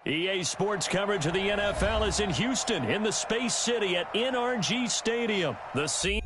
EA Sports coverage of the NFL is in Houston in the Space City at NRG Stadium. The scene.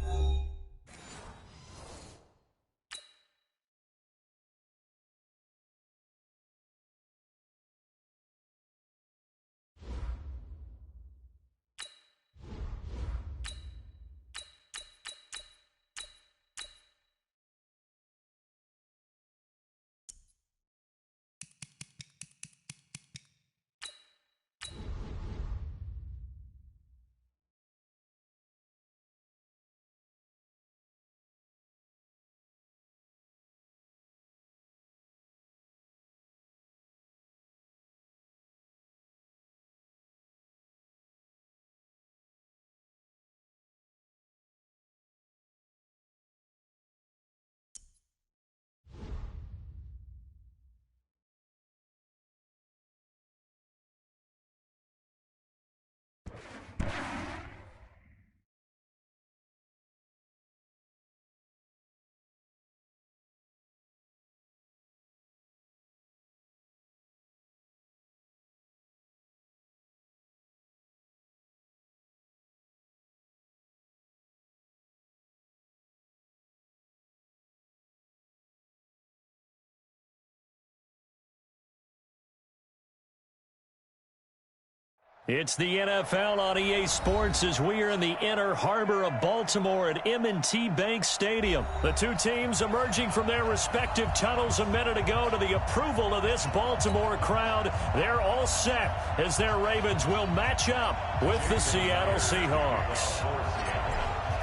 It's the NFL on EA Sports as we are in the inner harbor of Baltimore at M&T Bank Stadium. The two teams emerging from their respective tunnels a minute ago to the approval of this Baltimore crowd. They're all set as their Ravens will match up with the Seattle Seahawks.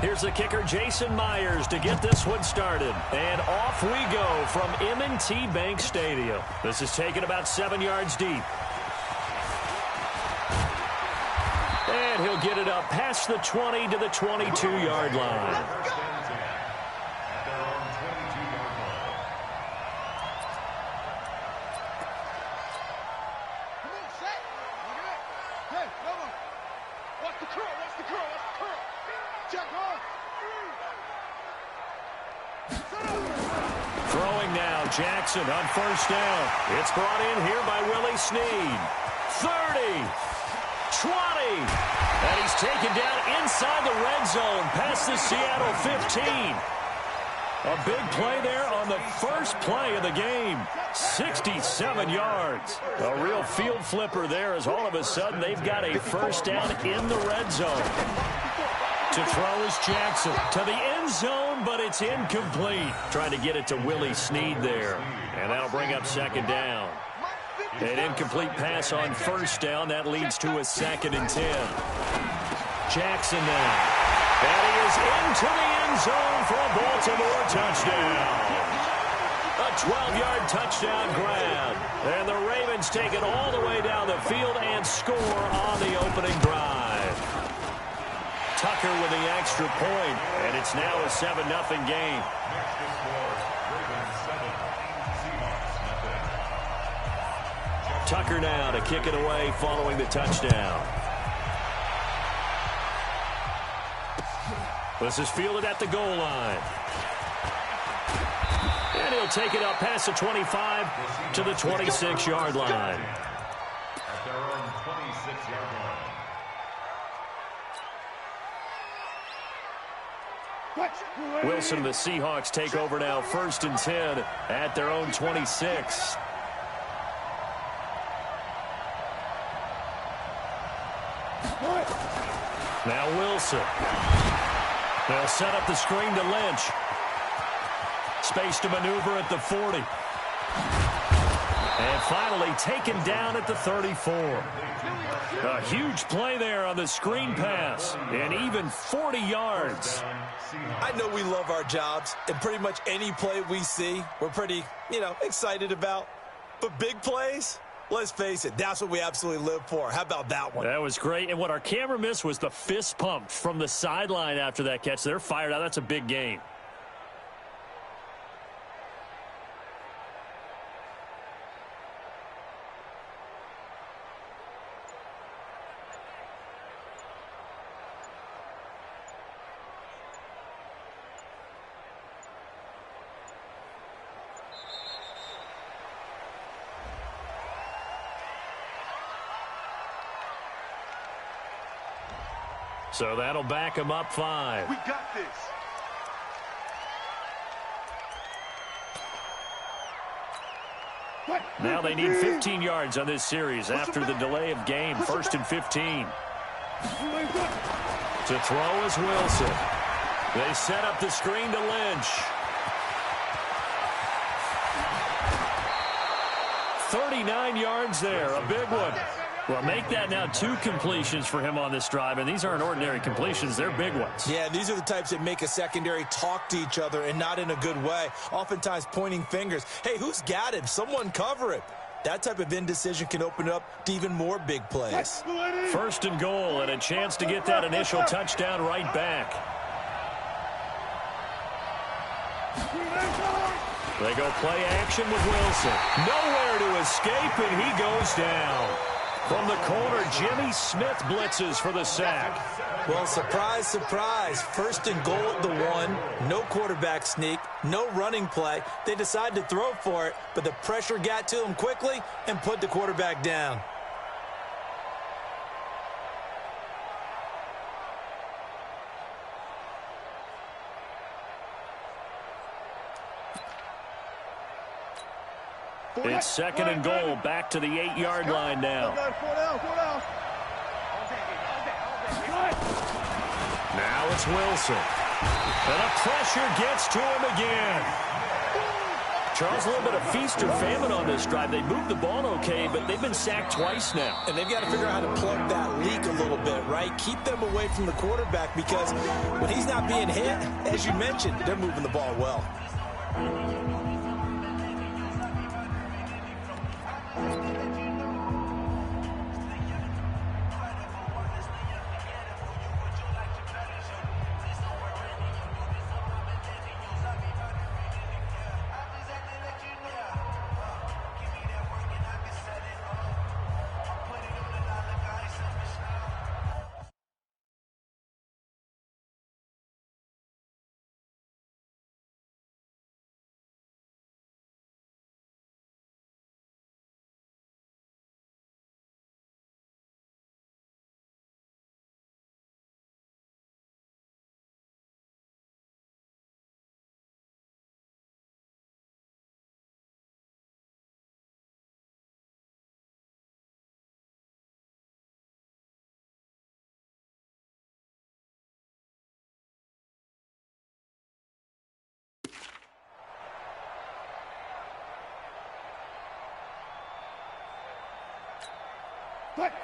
Here's the kicker, Jason Myers, to get this one started. And off we go from M&T Bank Stadium. This is taken about 7 yards deep. And he'll get it up past the 20 to the 22-yard line. Throwing now, Jackson on first down. It's brought in here by Willie Snead. 30. 20, and he's taken down inside the red zone past the Seattle 15. A big play there on the first play of the game. 67 yards. A real field flipper there as all of a sudden they've got a first down in the red zone. To throw is Jackson to the end zone, but it's incomplete. Trying to get it to Willie Snead there, and that'll bring up second down. An incomplete pass on first down. That leads to a 2nd and 10. Jackson now. And he is into the end zone for a Baltimore touchdown. A 12-yard touchdown grab. And the Ravens take it all the way down the field and score on the opening drive. Tucker with the extra point, and it's now a 7-0 game. Tucker now to kick it away following the touchdown. This is fielded at the goal line. And he'll take it up past the 25 to the 26-yard line. At their own 26-yard line. Wilson and the Seahawks take over now 1st and 10 at their own 26. Now Wilson. They'll set up the screen to Lynch. Space to maneuver at the 40. And finally taken down at the 34. A huge play there on the screen pass. And even 40 yards. I know we love our jobs, and pretty much any play we see, we're pretty, excited about. But big plays, let's face it, that's what we absolutely live for. How about that one? That was great. And what our camera missed was the fist pump from the sideline after that catch. They're fired out. That's a big game. So that'll back him up 5. We got this. Now they need 15 yards on this series after the delay of game. 1st and 15. To throw is Wilson. They set up the screen to Lynch. 39 yards there, a big one. Well, make that now 2 completions for him on this drive, and these aren't ordinary completions. They're big ones. Yeah, these are the types that make a secondary talk to each other and not in a good way, oftentimes pointing fingers. Hey, who's got him? Someone cover it. That type of indecision can open up to even more big plays. 1st and goal, and a chance to get that initial touchdown right back. They go play action with Wilson. Nowhere to escape, and he goes down. From the corner, Jimmy Smith blitzes for the sack. Well, surprise, surprise. 1st and goal at the 1. No quarterback sneak. No running play. They decide to throw for it, but the pressure got to him quickly and put the quarterback down. It's 2nd and goal, back to the 8-yard line now. Now it's Wilson. And the pressure gets to him again. Charles, a little bit of feast or famine on this drive. They moved the ball okay, but they've been sacked twice now. And they've got to figure out how to plug that leak a little bit, right? Keep them away from the quarterback because when he's not being hit, as you mentioned, they're moving the ball well.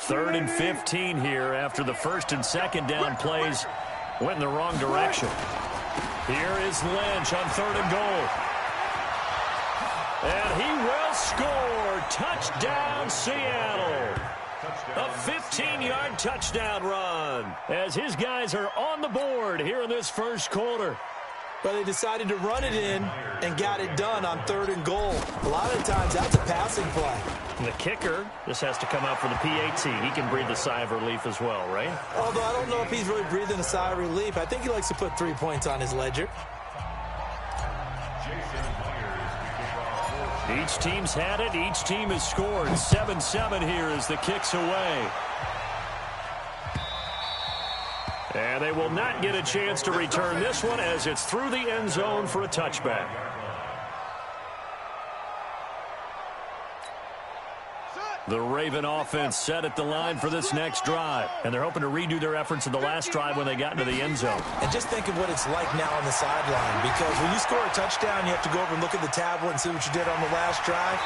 Third and 15 here after the 1st and 2nd down plays went in the wrong direction. Here is Lynch on 3rd and goal. And he will score. Touchdown, Seattle. A 15-yard touchdown run as his guys are on the board here in this 1st quarter. But they decided to run it in and got it done on 3rd and goal. A lot of times that's a passing play. And the kicker, this has to come out for the PAT. He can breathe a sigh of relief as well, right? Although I don't know if he's really breathing a sigh of relief. I think he likes to put 3 points on his ledger. Each team's had it. Each team has scored. 7-7 here as the kick's away. And they will not get a chance to return this one as it's through the end zone for a touchback. The Raven offense set at the line for this next drive. And they're hoping to redo their efforts in the last drive when they got into the end zone. And just think of what it's like now on the sideline. Because when you score a touchdown, you have to go over and look at the tablet and see what you did on the last drive.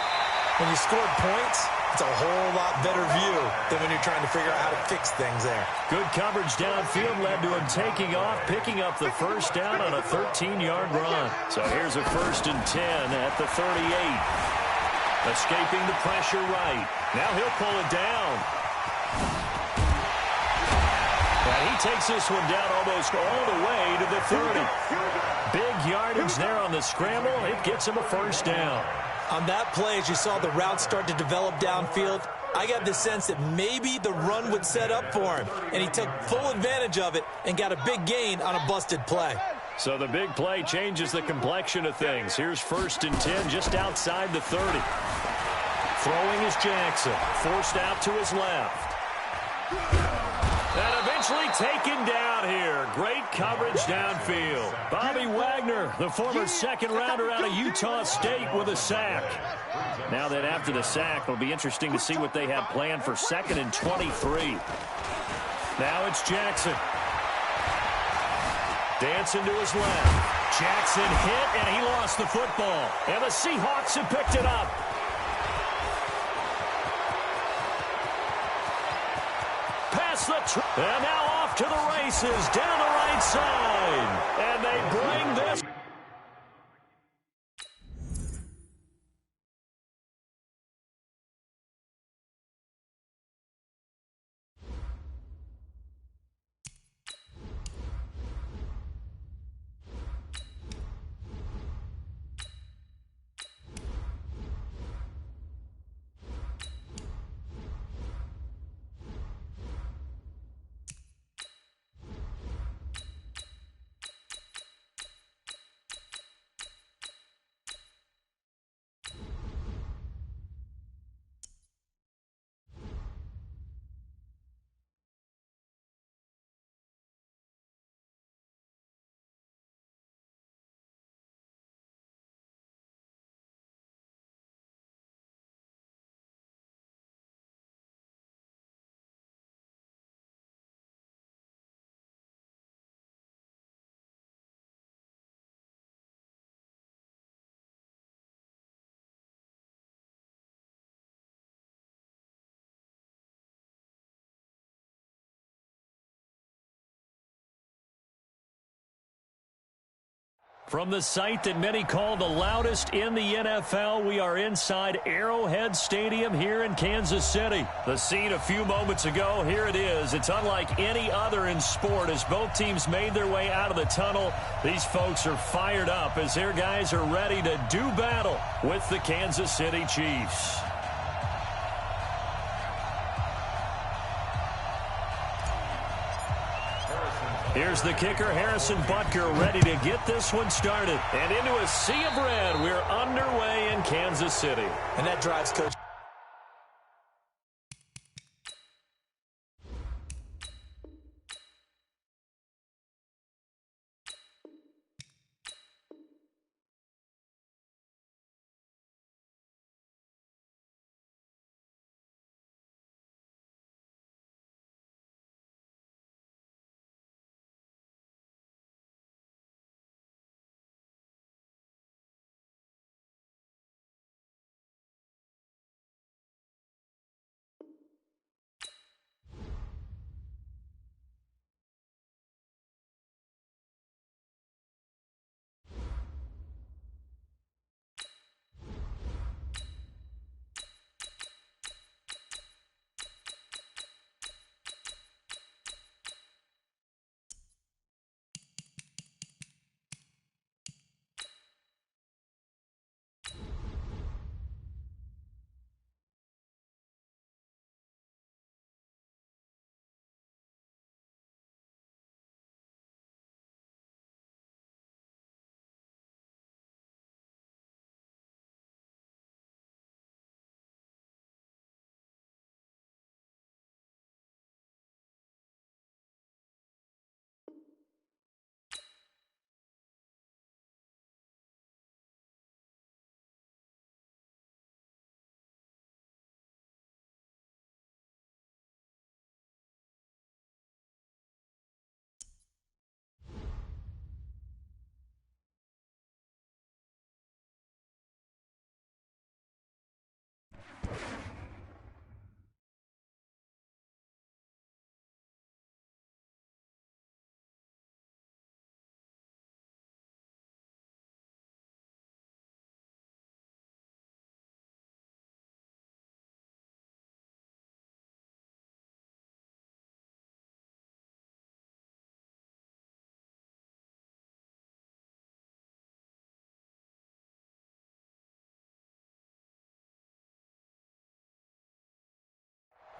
When you scored points, it's a whole lot better view than when you're trying to figure out how to fix things there. Good coverage downfield led to him taking off, picking up the 1st down on a 13-yard run. So here's a 1st and 10 at the 38. Escaping the pressure right. Now he'll pull it down. And he takes this one down almost all the way to the 30. Big yardage there on the scramble. It gets him a 1st down. On that play, as you saw the route start to develop downfield, I got the sense that maybe the run would set up for him. And he took full advantage of it and got a big gain on a busted play. So the big play changes the complexion of things. Here's 1st and 10 just outside the 30. Throwing is Jackson. Forced out to his left. And eventually taken down here. Great coverage downfield. Bobby Wagner, the former second-rounder out of Utah State, with a sack. Now then, after the sack, it'll be interesting to see what they have planned for 2nd and 23. Now it's Jackson. Dancing to his left. Jackson hit, and he lost the football. And the Seahawks have picked it up. Pass the and now off to the races down the right side. And they bring this. From the site that many call the loudest in the NFL, we are inside Arrowhead Stadium here in Kansas City. The scene a few moments ago, here it is. It's unlike any other in sport as both teams made their way out of the tunnel. These folks are fired up as their guys are ready to do battle with the Kansas City Chiefs. Here's the kicker, Harrison Butker, ready to get this one started. And into a sea of red, we're underway in Kansas City. And that drives Coach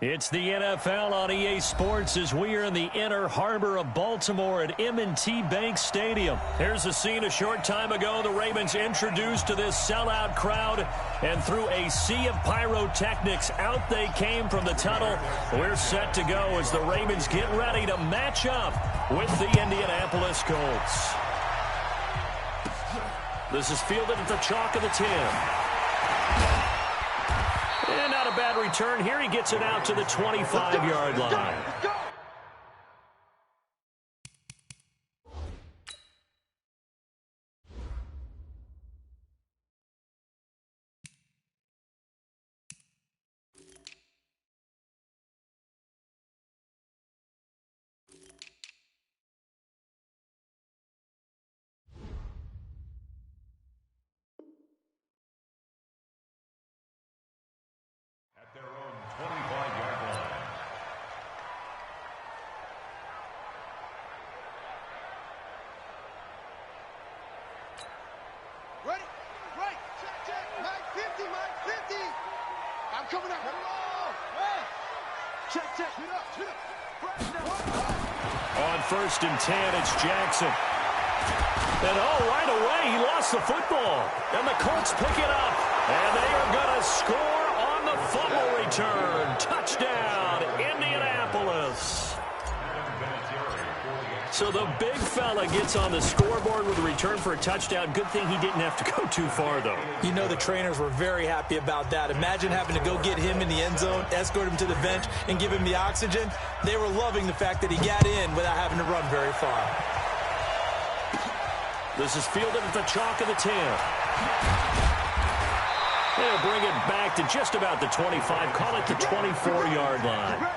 It's the NFL on EA Sports as we are in the inner harbor of Baltimore at M&T Bank Stadium. Here's a scene a short time ago. The Ravens introduced to this sellout crowd, and through a sea of pyrotechnics, out they came from the tunnel. We're set to go as the Ravens get ready to match up with the Indianapolis Colts. This is fielded at the chalk of the 10. And not a bad return here. He gets it out to the 25-yard line. Their own 25-yard line. Ready? Right. Check. Mike 50, Mike 50. I'm coming up. Hey. Check. Shoot up. On 1st and 10, it's Jackson. And right away, he lost the football. And the Colts pick it up. And they are going to score on the fumble return. Touchdown, Indianapolis. So the big fella gets on the scoreboard with a return for a touchdown. Good thing he didn't have to go too far, though. You know the trainers were very happy about that. Imagine having to go get him in the end zone, escort him to the bench, and give him the oxygen. They were loving the fact that he got in without having to run very far. This is fielded at the chalk of the 10. They'll bring it back to just about the 25. Call it the 24-yard line.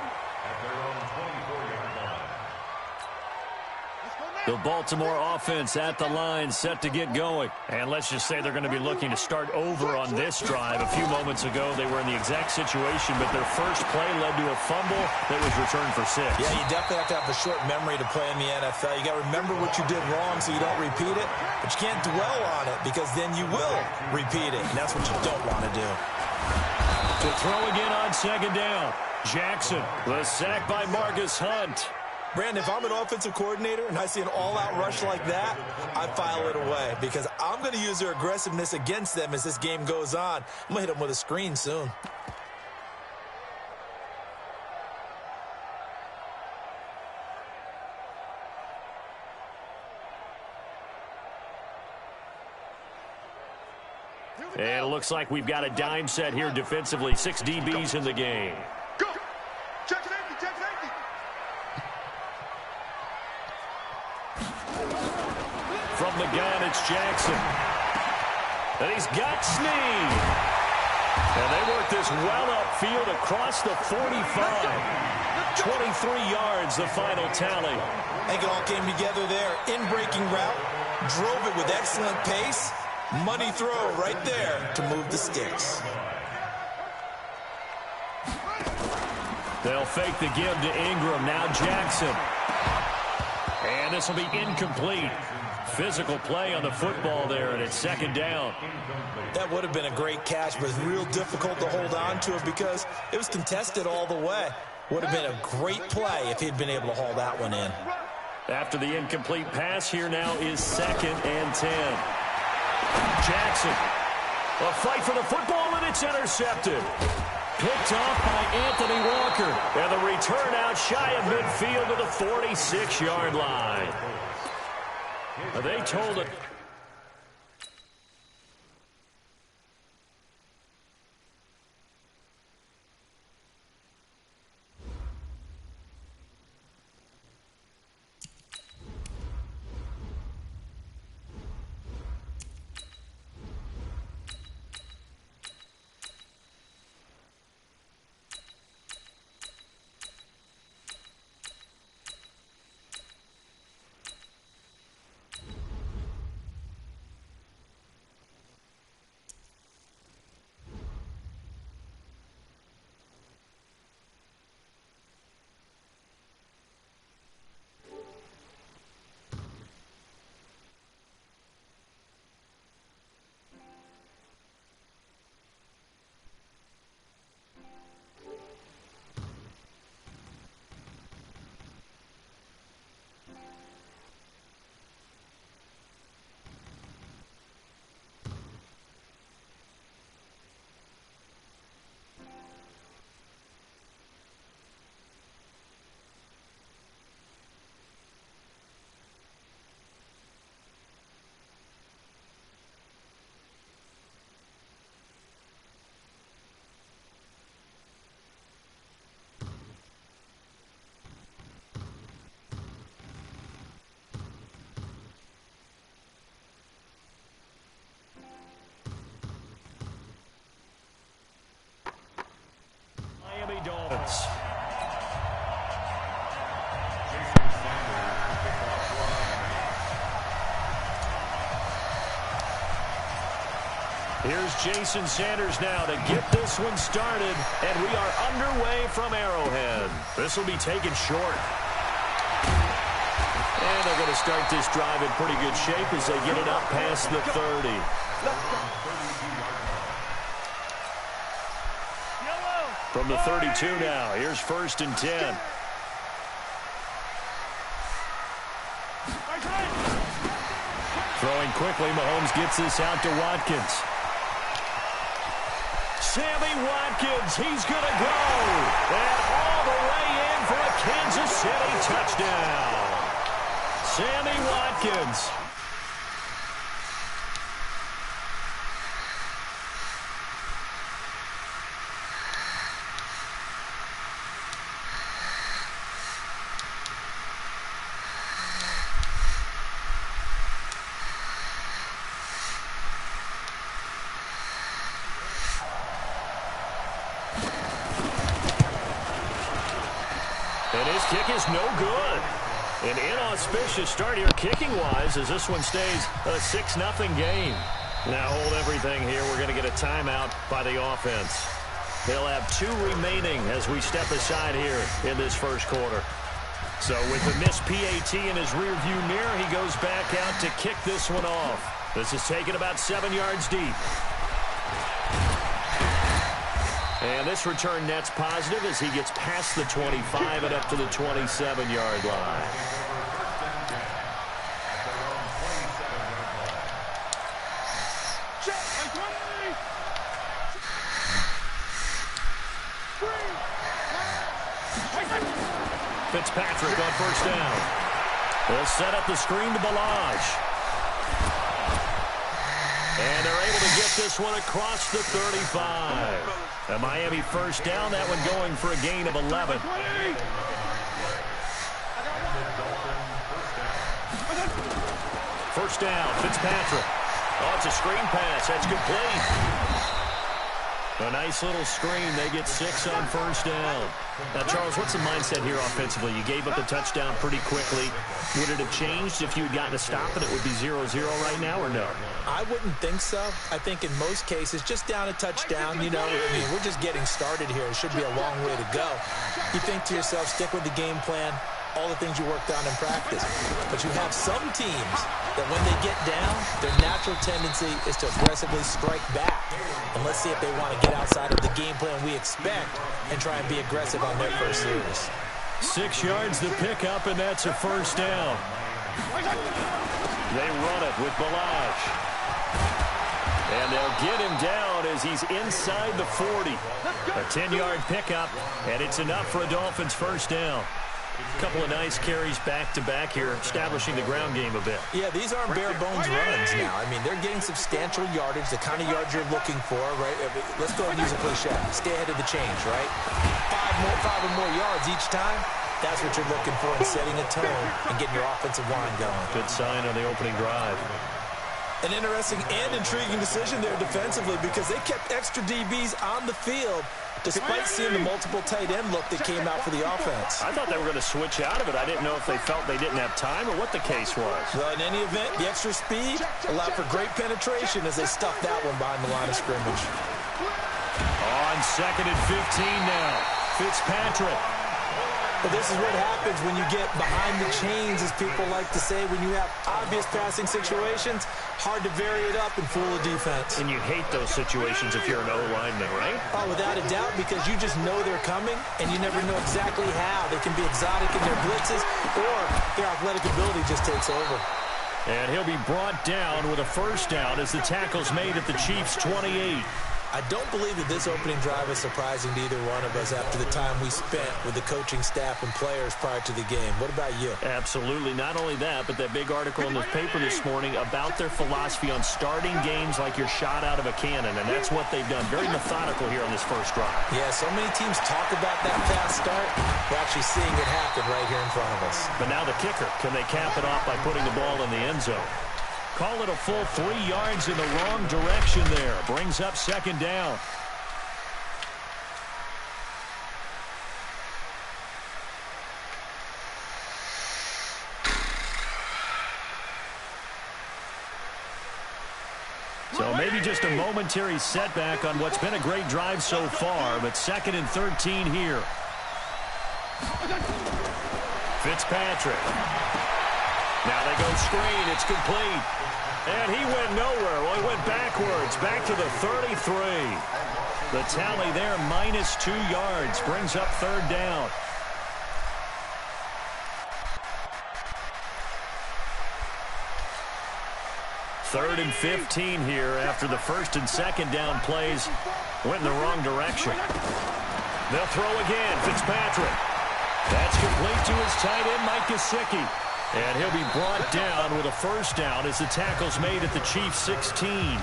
The Baltimore offense at the line, set to get going. And let's just say they're going to be looking to start over on this drive. A few moments ago, they were in the exact situation, but their first play led to a fumble that was returned for 6. Yeah, you definitely have to have a short memory to play in the NFL. You got to remember what you did wrong so you don't repeat it, but you can't dwell on it because then you will repeat it, and that's what you don't want to do. To throw again on 2nd down. Jackson, the sack by Marcus Hunt. Brandon, if I'm an offensive coordinator and I see an all-out rush like that, I file it away because I'm going to use their aggressiveness against them as this game goes on. I'm going to hit them with a screen soon. And it looks like we've got a dime set here defensively. 6 DBs in the game. Go. Check it empty. From the gun, it's Jackson. And he's got Snead. And they work this well upfield across the 45. 23 yards, the final tally. I think it all came together there. In-breaking route, drove it with excellent pace. Money throw right there to move the sticks. They'll fake the give to Ingram. Now Jackson. And this will be incomplete. Physical play on the football there, and it's 2nd down. That would have been a great catch, but it's real difficult to hold on to it because it was contested all the way. Would have been a great play if he'd been able to haul that one in. After the incomplete pass, here now is 2nd and 10. Jackson. A fight for the football, and it's intercepted. Picked off by Anthony Walker. And the return out shy of midfield to the 46-yard line. They told it. offense. Here's Jason Sanders now to get this one started, and we are underway from Arrowhead. This will be taken short. And they're going to start this drive in pretty good shape as they get it up past the 30. From the 32 now, here's 1st and 10. Throwing quickly, Mahomes gets this out to Watkins. Sammy Watkins, he's going to go. And all the way in for a Kansas City touchdown. Sammy Watkins. And his kick is no good. An inauspicious start here kicking-wise as this one stays a 6-0 game. Now hold everything here. We're going to get a timeout by the offense. They'll have 2 remaining as we step aside here in this first quarter. So with the missed PAT in his rearview mirror, he goes back out to kick this one off. This is taken about 7 yards deep. And this return net's positive as he gets past the 25 and up to the 27-yard line. Fitzpatrick on 1st down. They'll set up the screen to Ballage. And they're able to get this one across the 35. A Miami 1st down, that one going for a gain of 11. First down, Fitzpatrick. Oh, it's a screen pass. That's complete. A nice little screen. They get 6 on 1st down. Now, Charles, what's the mindset here offensively? You gave up the touchdown pretty quickly. Would it have changed if you had gotten a stop and it would be 0-0 right now, or no? I wouldn't think so. I think in most cases, just down a touchdown, you know, I mean, we're just getting started here. It should be a long way to go. You think to yourself, stick with the game plan, all the things you worked on in practice. But you have some teams that when they get down, their natural tendency is to aggressively strike back. And let's see if they want to get outside of the game plan we expect and try and be aggressive on their first series. 6 yards the pickup, and that's a 1st down. They run it with Ballage. And they'll get him down as he's inside the 40. A 10-yard pickup, and it's enough for a Dolphins 1st down. A couple of nice carries back-to-back here, establishing the ground game a bit. Yeah, these aren't bare-bones runs now. I mean, they're getting substantial yardage, the kind of yards you're looking for, right? Let's go and use a cliche. Stay ahead of the change, right? 5 or more yards each time. That's what you're looking for in setting a tone and getting your offensive line going. Good sign on the opening drive. An interesting and intriguing decision there defensively because they kept extra DBs on the field despite seeing the multiple tight end look that came out for the offense. I thought they were going to switch out of it. I didn't know if they felt they didn't have time or what the case was. Well, in any event, the extra speed allowed for great penetration as they stuffed that one behind the line of scrimmage. On 2nd and 15 now, Fitzpatrick. But this is what happens when you get behind the chains, as people like to say. When you have obvious passing situations, hard to vary it up and fool a defense. And you hate those situations if you're an O-lineman, right? Oh, without a doubt, because you just know they're coming, and you never know exactly how. They can be exotic in their blitzes, or their athletic ability just takes over. And he'll be brought down with a 1st down as the tackle's made at the Chiefs' 28. I don't believe that this opening drive is surprising to either one of us after the time we spent with the coaching staff and players prior to the game. What about you? Absolutely. Not only that, but that big article in the paper this morning about their philosophy on starting games like you're shot out of a cannon, and that's what they've done. Very methodical here on this first drive. Yeah, so many teams talk about that fast start. We're actually seeing it happen right here in front of us. But now the kicker. Can they cap it off by putting the ball in the end zone? Call it a full 3 yards in the wrong direction there. Brings up 2nd down. So maybe just a momentary setback on what's been a great drive so far, but 2nd and 13 here. Fitzpatrick. Now they go screen. It's complete. And he went nowhere. Well, he went backwards, back to the 33. The tally there, -2 yards, brings up 3rd down. Third and 15 here after the 1st and 2nd down plays went in the wrong direction. They'll throw again. Fitzpatrick. That's complete to his tight end, Mike Gesicki. And he'll be brought down with a 1st down as the tackle's made at the Chiefs' 16.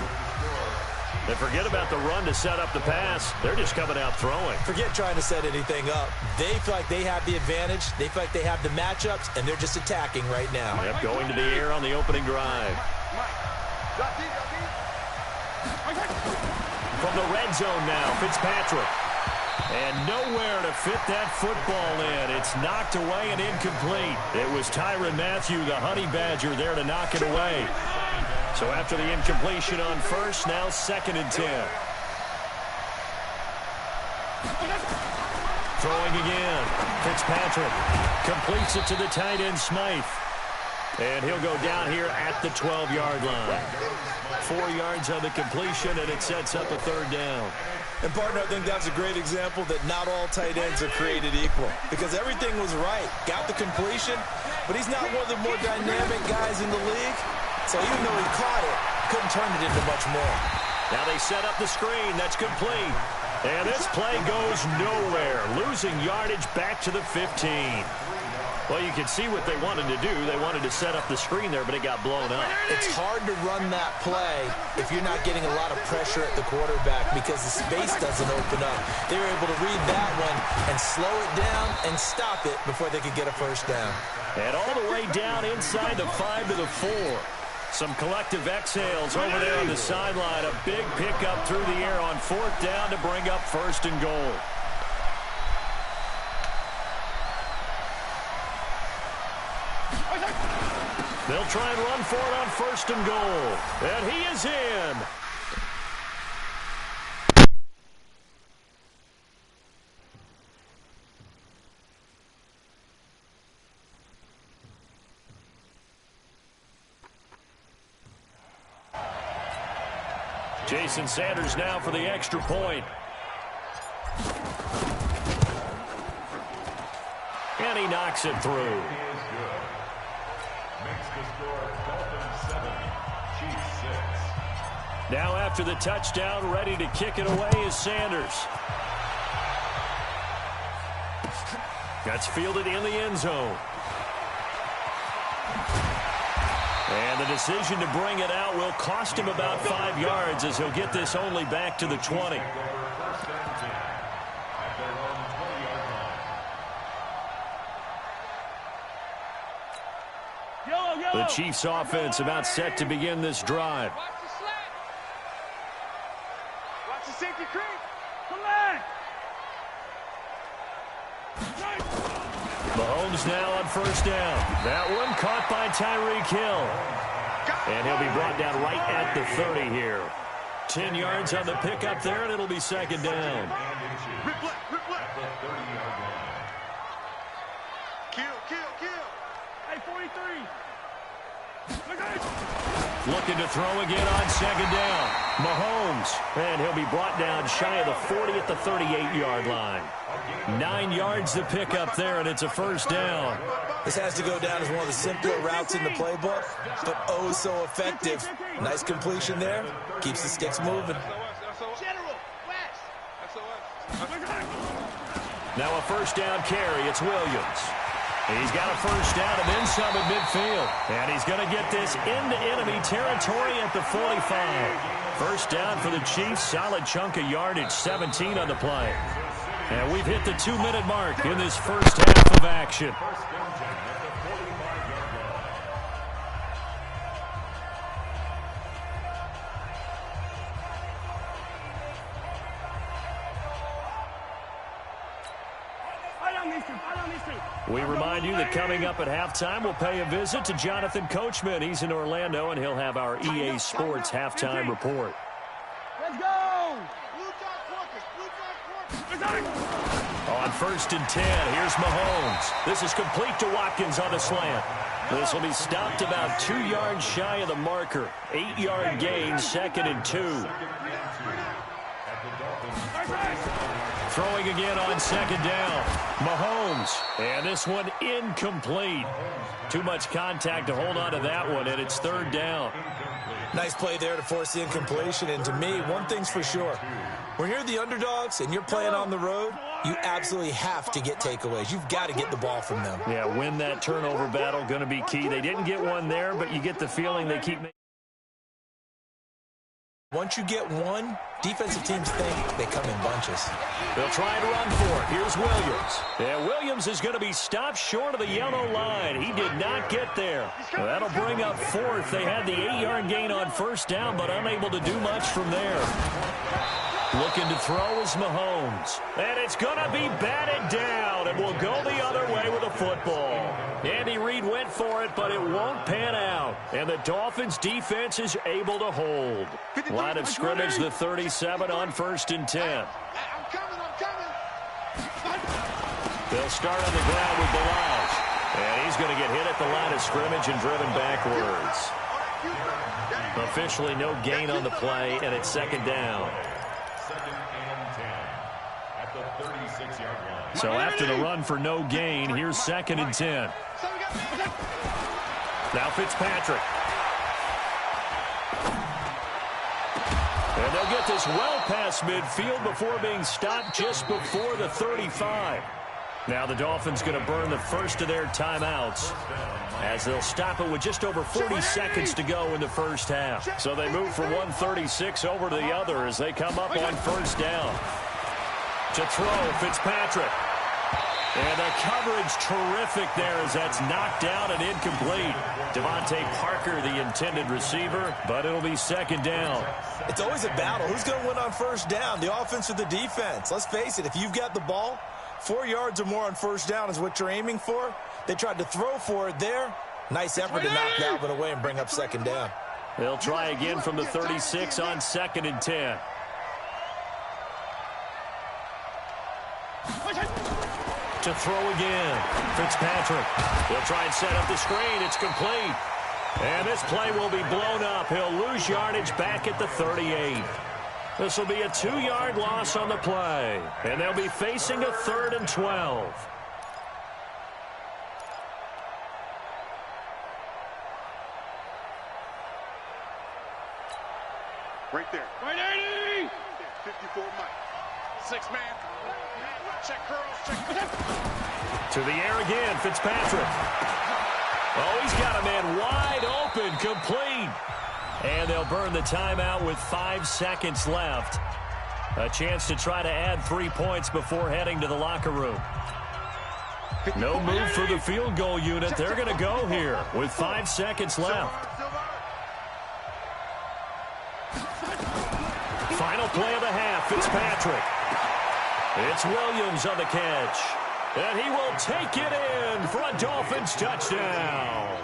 They forget about the run to set up the pass. They're just coming out throwing. Forget trying to set anything up. They feel like they have the advantage. They feel like they have the matchups, and they're just attacking right now. Yep, going to the air on the opening drive. From the red zone now, Fitzpatrick. And nowhere to fit that football in. It's knocked away and incomplete. It was Tyrann Mathieu, the Honey Badger, there to knock it away. So after the incompletion on 1st, now 2nd and 10. Throwing again. Fitzpatrick completes it to the tight end, Smythe. And he'll go down here at the 12-yard line. 4 yards on the completion, and it sets up a 3rd down. And, partner, I think that's a great example that not all tight ends are created equal. Because everything was right. Got the completion, but he's not one of the more dynamic guys in the league. So even though he caught it, couldn't turn it into much more. Now they set up the screen. That's complete. And this play goes nowhere. Losing yardage back to the 15. Well, you can see what they wanted to do. They wanted to set up the screen there, but it got blown up. It's hard to run that play if you're not getting a lot of pressure at the quarterback because the space doesn't open up. They were able to read that one and slow it down and stop it before they could get a 1st down. And all the way down inside the 5 to the 4. Some collective exhales over there on the sideline. A big pickup through the air on 4th down to bring up 1st and goal. They'll try and run for it on 1st and goal. And he is in. Jason Sanders now for the extra point. And he knocks it through. Now after the touchdown, ready to kick it away is Sanders. That's fielded in the end zone. And the decision to bring it out will cost him about 5 yards as he'll get this only back to the 20. The Chiefs offense about set to begin this drive. Watch the safety creep. Come on. Mahomes now on 1st down. That one caught by Tyreek Hill. And he'll be brought down right at the 30 here. 10 yards on the pickup there, and it'll be 2nd down. Rip left, rip left. Kill. Hey, 43. Looking to throw again on 2nd down. Mahomes. And he'll be brought down shy of the 40 at the 38-yard line. 9 yards to pick up there, and it's a 1st down. This has to go down as one of the simpler routes in the playbook, but oh so effective. Nice completion there. Keeps the sticks moving. General, West. Now a 1st down carry. It's Williams. He's got a 1st down and then some at midfield. And he's going to get this into enemy territory at the 45. 1st down for the Chiefs. Solid chunk of yardage. 17 on the play. And we've hit the 2-minute mark in this 1st half of action. We remind you that coming up at halftime, we'll pay a visit to Jonathan Coachman. He's in Orlando, and he'll have our EA Sports halftime report. Let's go! Blue dot Quarkus, blue dot Quarkus. On 1st and 10, here's Mahomes. This is complete to Watkins on the slant. This will be stopped about 2 yards shy of the marker. 8-yard gain, 2nd and 2. Throwing again on 2nd down. Mahomes. And this one incomplete. Too much contact to hold on to that one, and it's 3rd down. Nice play there to force the incompletion. And to me, one thing's for sure. When you're the underdogs and you're playing on the road, you absolutely have to get takeaways. You've got to get the ball from them. Yeah, win that turnover battle, going to be key. They didn't get one there, but you get the feeling they keep making. Once you get one, defensive teams think they come in bunches. They'll try and run for it. Here's Williams. Yeah, Williams is going to be stopped short of the yellow line. He did not get there. Well, that'll bring up 4th. They had the 8-yard gain on 1st down, but unable to do much from there. Looking to throw is Mahomes. And it's going to be batted down, and will go the other way with a football. Andy Reid went for it, but it won't pan out. And the Dolphins' defense is able to hold. Line of scrimmage, the 37 on 1st and 10. I'm coming. They'll start on the ground with Balaj. And he's going to get hit at the line of scrimmage and driven backwards. Officially no gain on the play, and it's 2nd down. So after the run for no gain, here's 2nd and 10. Now Fitzpatrick. And they'll get this well past midfield before being stopped just before the 35. Now the Dolphins going to burn the first of their timeouts as they'll stop it with just over 40 seconds to go in the first half. So they move from 136 over to the other as they come up on 1st down. To throw, Fitzpatrick. And the coverage terrific there as that's knocked down and incomplete. Devontae Parker, the intended receiver, but it'll be 2nd down. It's always a battle. Who's going to win on 1st down, the offense or the defense? Let's face it, if you've got the ball, 4 yards or more on 1st down is what you're aiming for. They tried to throw for it there. Nice effort to knock Dalvin away and bring up 2nd down. They'll try again from the 36 on 2nd and 10. To throw again, Fitzpatrick. They'll try and set up the screen. It's complete. And this play will be blown up. He'll lose yardage back at the 38. This will be a 2-yard loss on the play. And they'll be facing a 3rd and 12. Right there. Right, 80! 54 Mike. 6-man. Check curls, check. To the air again, Fitzpatrick. Oh, he's got a man wide open, complete. And they'll burn the timeout with 5 seconds left. A chance to try to add 3 points before heading to the locker room. No move for the field goal unit. They're going to go here with 5 seconds left. Final play of the half, Fitzpatrick. It's Williams on the catch. And he will take it in for a Dolphins touchdown.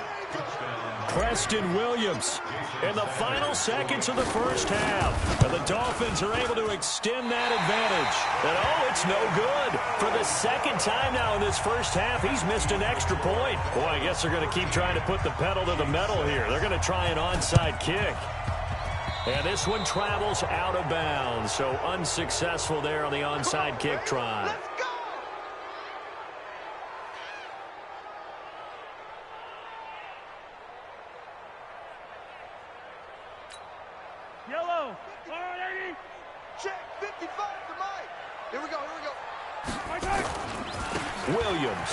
Preston Williams in the final seconds of the first half. And the Dolphins are able to extend that advantage. And oh, it's no good. For the 2nd time now in this first half, he's missed an extra point. Boy, I guess they're going to keep trying to put the pedal to the metal here. They're going to try an onside kick. And this one travels out of bounds. So unsuccessful there on the onside kick try. Yellow. All right, 80. Check 55 to Mike. Here we go. Williams.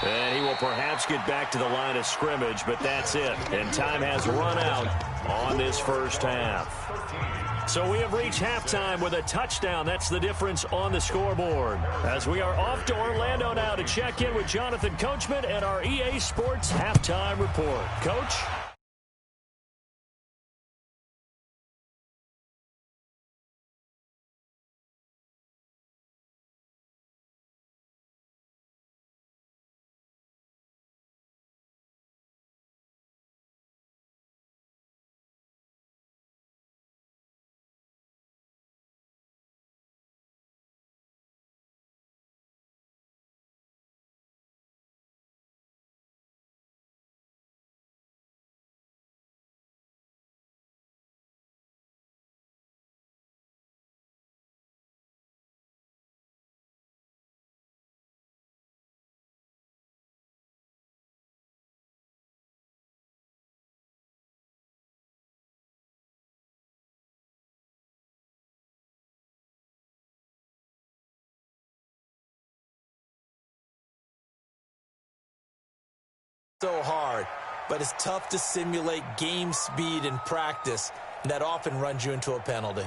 And he will perhaps get back to the line of scrimmage, but that's it. And time has run out on this first half. So we have reached halftime with a touchdown. That's the difference on the scoreboard. As we are off to Orlando now to check in with Jonathan Coachman and our EA Sports halftime report. Coach? So hard, but it's tough to simulate game speed in practice, and that often runs you into a penalty.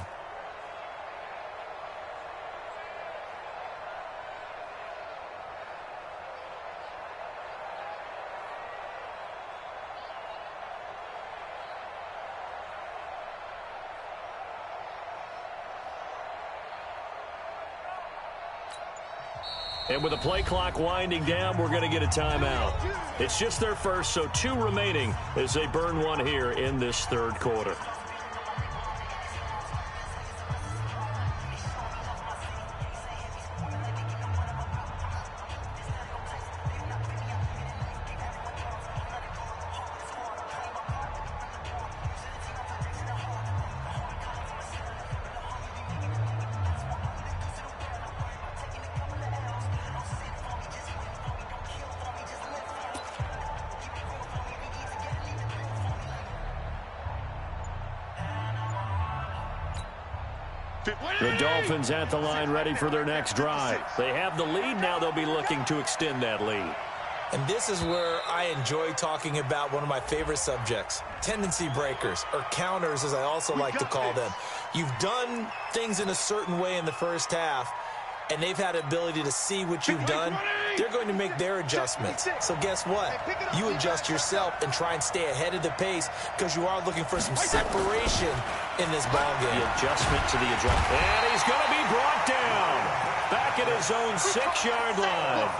And with the play clock winding down, we're going to get a timeout. It's just their first, so 2 remaining as they burn one here in this third quarter. The Dolphins at the line ready for their next drive. They have the lead. Now they'll be looking to extend that lead. And this is where I enjoy talking about one of my favorite subjects, tendency breakers, or counters as I also like to call them. You've done things in a certain way in the first half, and they've had the ability to see what you've done. They're going to make their adjustments. So guess what? You adjust yourself and try and stay ahead of the pace because you are looking for some separation in this ballgame. The adjustment to the adjustment. And he's going to be brought down. Back at his own 6-yard line.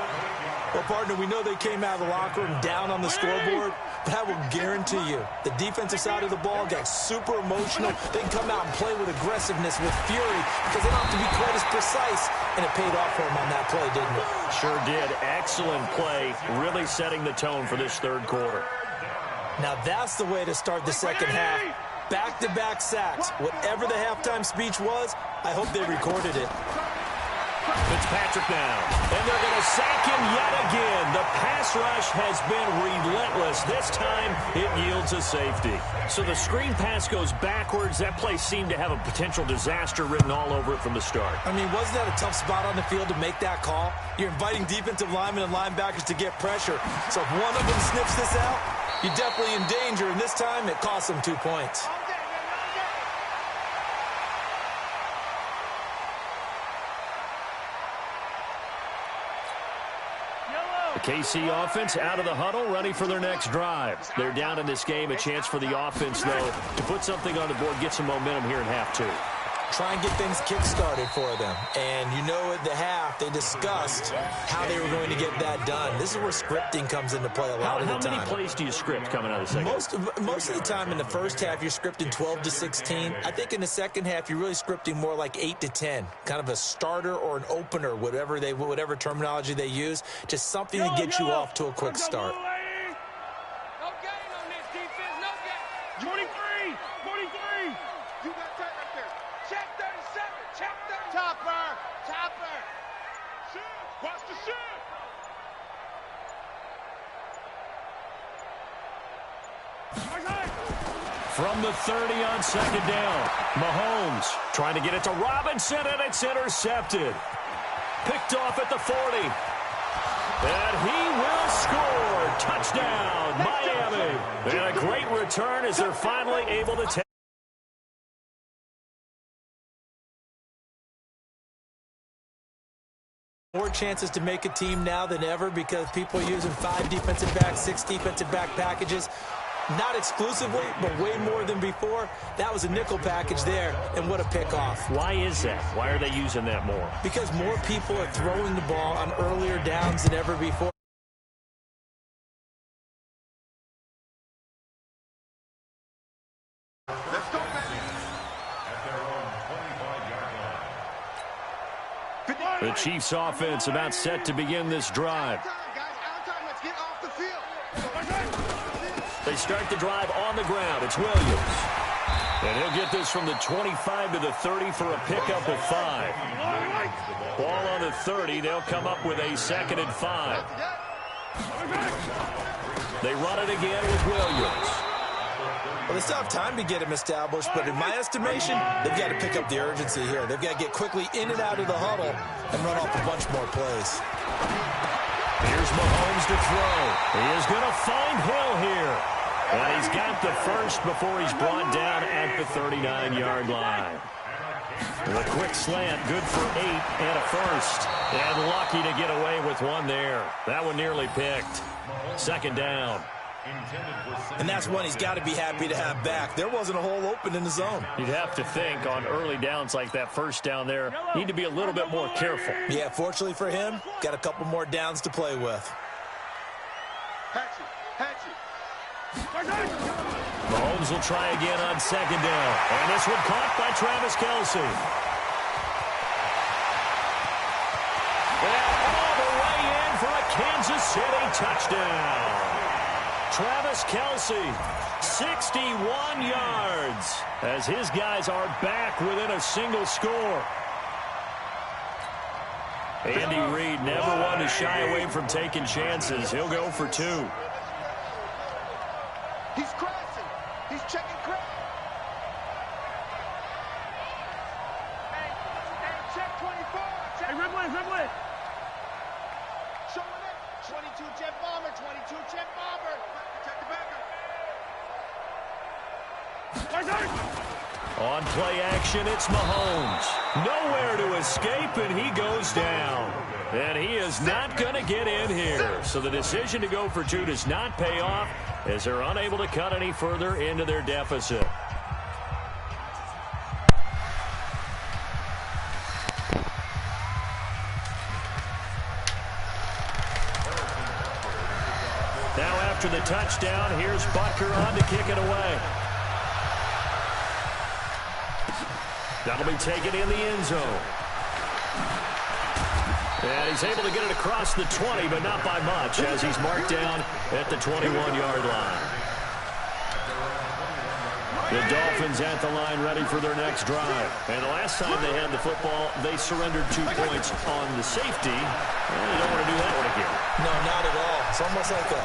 Well, partner, we know they came out of the locker room down on the scoreboard, but I will guarantee you the defensive side of the ball got super emotional. They can come out and play with aggressiveness, with fury, because they don't have to be quite as precise, and it paid off for them on that play, didn't it? Sure did. Excellent play, really setting the tone for this third quarter. Now that's the way to start the second half. Back-to-back sacks. Whatever the halftime speech was, I hope they recorded it. Fitzpatrick now, and they're going to sack him yet again. The pass rush has been relentless. This time, it yields a safety. So the screen pass goes backwards. That play seemed to have a potential disaster written all over it from the start. I mean, wasn't that a tough spot on the field to make that call? You're inviting defensive linemen and linebackers to get pressure. So if one of them sniffs this out, you're definitely in danger, and this time it cost them 2 points. KC offense out of the huddle, ready for their next drive. They're down in this game. A chance for the offense, though, to put something on the board, get some momentum here in half 2. Try and get things kick-started for them. And you know at the half, they discussed how they were going to get that done. This is where scripting comes into play a lot of the time. How many plays do you script coming out of the second? Most of the time in the first half, you're scripting 12 to 16. I think in the second half, you're really scripting more like 8 to 10. Kind of a starter or an opener, whatever terminology they use. Just something to get you off to a quick start. No gain on this defense, no gain. 23, 43. You got that right there. Check 37, check 37. Chopper, chopper. Shoot, watch the shoot. From the 30 on second down, Mahomes trying to get it to Robinson, and it's intercepted. Picked off at the 40. And he will score. Touchdown, Miami. And a great return as they're finally able to take. More chances to make a team now than ever because people are using 5 defensive backs, 6 defensive back packages. Not exclusively, but way more than before. That was a nickel package there, and what a pickoff. Why is that? Why are they using that more? Because more people are throwing the ball on earlier downs than ever before. Let's go, man. At their own 25-yard line. The Chiefs offense about set to begin this drive. Let's get off the field. They start the drive on the ground. It's Williams. And he'll get this from the 25 to the 30 for a pickup of 5. Ball on the 30. They'll come up with a 2nd and 5. They run it again with Williams. Well, they still have time to get him established, but in my estimation, they've got to pick up the urgency here. They've got to get quickly in and out of the huddle and run off a bunch more plays. Here's Mahomes begins to throw. He is going to find Hill here. And he's got the first before he's brought down at the 39-yard line. The quick slant, good for 8 and a first. And lucky to get away with one there. That one nearly picked. Second down. And that's one he's got to be happy to have back. There wasn't a hole open in the zone. You'd have to think on early downs like that first down there, need to be a little bit more careful. Yeah, fortunately for him, got a couple more downs to play with. Mahomes will try again on second down. And this one caught by Travis Kelce. And all the way in for a Kansas City touchdown. Travis Kelce, 61 yards, as his guys are back within a single score. Andy Reid never one to shy away from taking chances. He'll go for 2. He's crashing. He's checking crash. Hey, check 24. Hey, Rimley. Showing it. 22 jet bomber. 22 jet bomber. Check the backup. On play action, it's Mahomes. Nowhere to escape, and he goes down. And he is not going to get in here. So the decision to go for 2 does not pay off, as they're unable to cut any further into their deficit. Now after the touchdown, here's Butker on to kick it away. That'll be taken in the end zone. And he's able to get it across the 20, but not by much, as he's marked down at the 21-yard line. The Dolphins at the line ready for their next drive. And the last time they had the football, they surrendered 2 points on the safety. And they don't want to do that one again. No, not at all. It's almost like a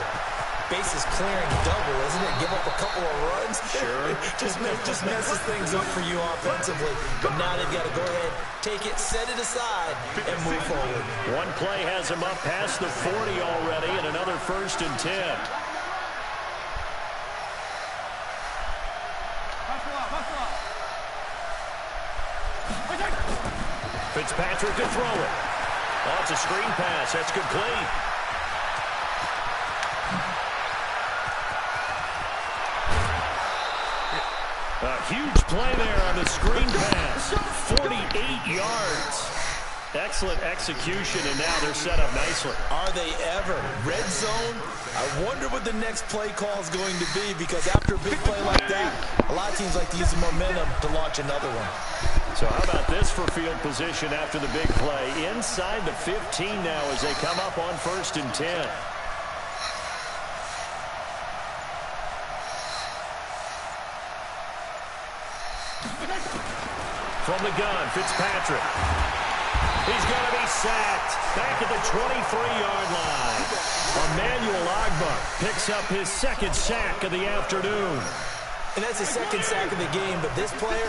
bases clearing double, isn't it? Give up a couple of runs. Sure. just messes things up for you offensively. But now they've got to go ahead, take it, set it aside, and move forward. One play has him up past the 40 already, and another 1st and 10. Fitzpatrick to throw it. Oh, it's a screen pass. That's complete. A huge play there on the screen pass. 48 yards. Excellent execution, and now they're set up nicely. Are they ever? Red zone? I wonder what the next play call is going to be, because after a big play like that, a lot of teams like to use the momentum to launch another one. So how about this for field position after the big play? Inside the 15 now as they come up on 1st and 10. From the gun, Fitzpatrick. He's going to be sacked back at the 23-yard line. Emmanuel Ogbah picks up his 2nd sack of the afternoon. And that's his 2nd sack of the game, but this player,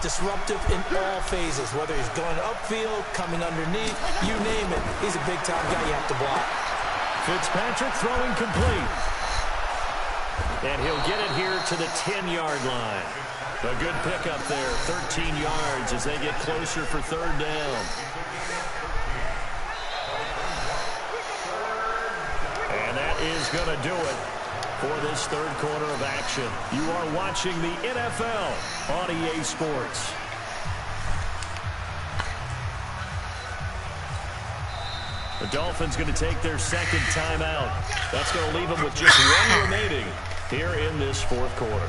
disruptive in all phases, whether he's going upfield, coming underneath, you name it. He's a big-time guy you have to block. Fitzpatrick throwing complete. And he'll get it here to the 10-yard line. A good pickup there, 13 yards as they get closer for 3rd down. And that is going to do it for this 3rd quarter of action. You are watching the NFL on EA Sports. The Dolphins going to take their 2nd timeout. That's going to leave them with just 1 remaining here in this 4th quarter.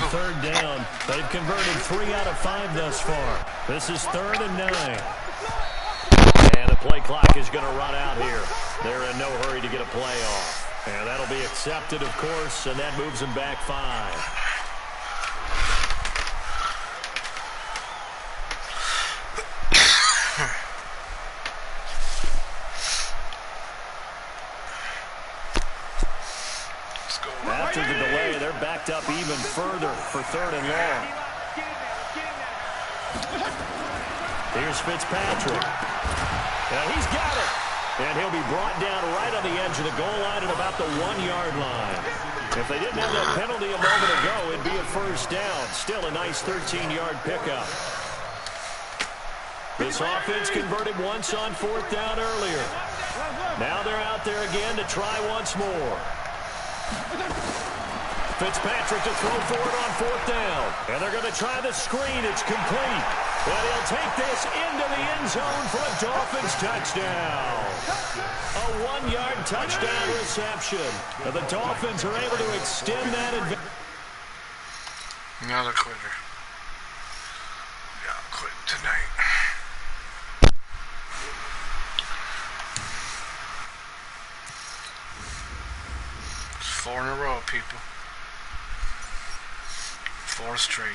third down. They've converted 3 out of 5 thus far. This is 3rd and 9. And the play clock is going to run out here. They're in no hurry to get a play off. And that'll be accepted, of course, and that moves them back 5. After the delay, they're backed up even further for 3rd and long. Here's Fitzpatrick. He's got it. And he'll be brought down right on the edge of the goal line at about the 1-yard line. If they didn't have that penalty a moment ago, it'd be a first down. Still a nice 13-yard pickup. This offense converted once on 4th down earlier. Now they're out there again to try once more. Fitzpatrick to throw for it on 4th down. And they're going to try the screen. It's complete. And he'll take this into the end zone for a Dolphins touchdown. A 1-yard touchdown reception. And the Dolphins are able to extend that advantage. Another quitter. Yeah, quit tonight. It's 4 in a row, people. 4 straight.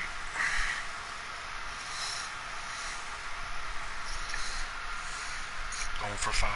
Going for 5.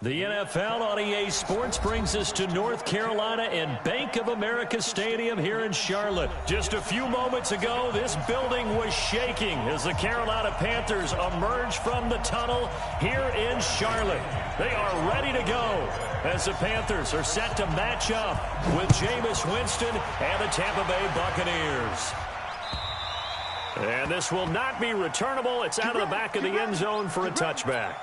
The NFL on EA Sports brings us to North Carolina and Bank of America Stadium here in Charlotte. Just a few moments ago, this building was shaking as the Carolina Panthers emerged from the tunnel here in Charlotte. They are ready to go as the Panthers are set to match up with Jameis Winston and the Tampa Bay Buccaneers. And this will not be returnable. It's out of the back of the end zone for a touchback.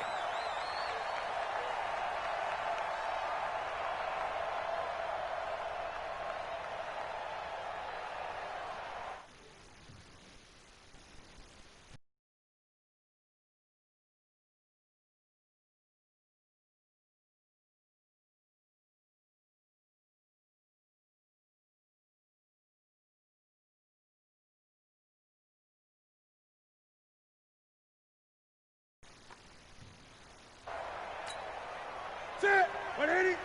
Sit. 180.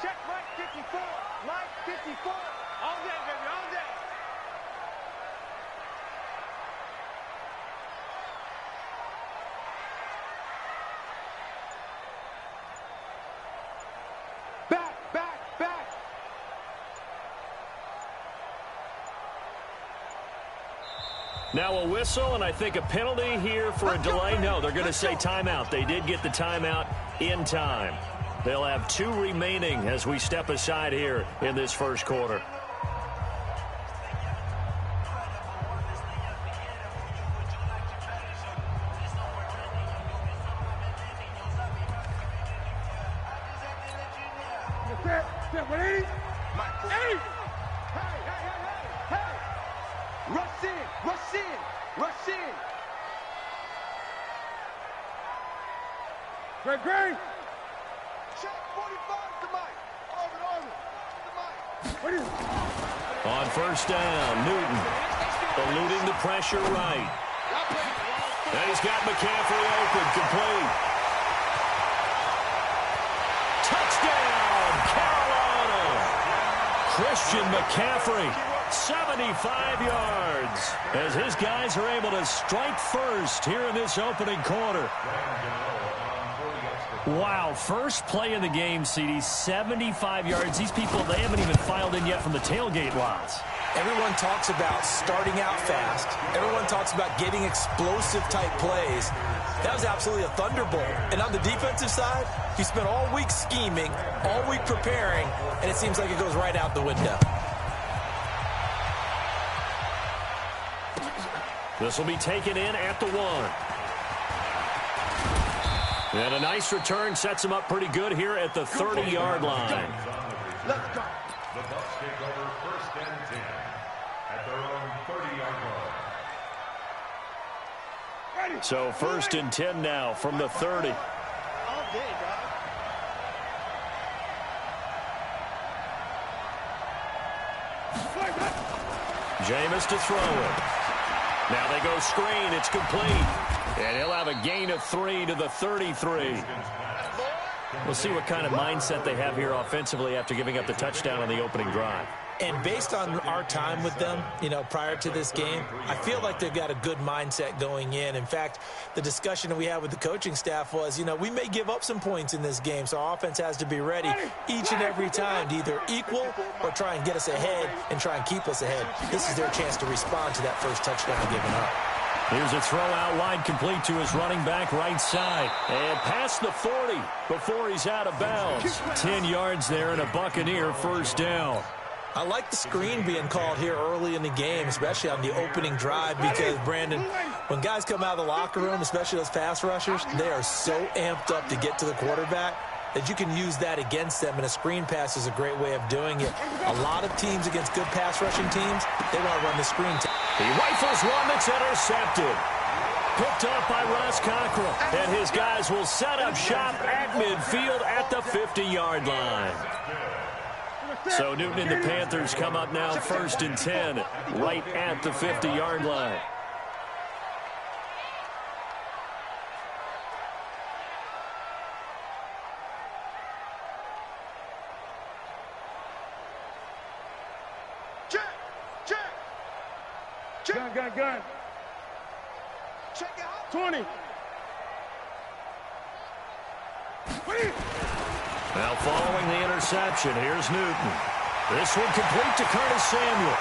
Check Mike 54. Mike 54. All day, baby, all day. Back, back, back. Now a whistle, and I think a penalty here for a delay. No, they're going to say timeout. They did get the timeout in time. They'll have 2 remaining as we step aside here in this first quarter. Great. Check 45 to Mike. Over. On first down, Newton eluding the pressure right. And he's got McCaffrey open, complete. Touchdown, Carolina! Christian McCaffrey, 75 yards, as his guys are able to strike first here in this opening quarter. Wow, first play of the game, CD, 75 yards. These people, they haven't even filed in yet from the tailgate lots. Everyone talks about starting out fast. Everyone talks about getting explosive-type plays. That was absolutely a thunderbolt. And on the defensive side, he spent all week scheming, all week preparing, and it seems like it goes right out the window. This will be taken in at the 1. And a nice return sets him up pretty good here at the 30-yard line. Let's go. The Bucs take over first and 10 at their own 30-yard line. Ready. So first and 10 now from the 30. All day, dog. Jameis to throw it. Now they go screen. It's complete. And he'll have a gain of 3 to the 33. We'll see what kind of mindset they have here offensively after giving up the touchdown on the opening drive. And based on our time with them, prior to this game, I feel like they've got a good mindset going in. In fact, the discussion that we had with the coaching staff was, we may give up some points in this game, so our offense has to be ready each and every time to either equal or try and get us ahead and try and keep us ahead. This is their chance to respond to that first touchdown given up. Here's a throw out wide, complete to his running back right side. And past the 40 before he's out of bounds. 10 yards there and a Buccaneer first down. I like the screen being called here early in the game, especially on the opening drive, because, Brandon, when guys come out of the locker room, especially those pass rushers, they are so amped up to get to the quarterback that you can use that against them, and a screen pass is a great way of doing it. A lot of teams against good pass rushing teams, they want to run the screen. He rifles one that's intercepted. Picked up by Ross Cockrell, and his guys will set up shop at midfield at the 50-yard line. So Newton and the Panthers come up now first and 10, right at the 50-yard line. Gun. Check it out. 20. Now following the interception, here's Newton. This one complete to Curtis Samuel.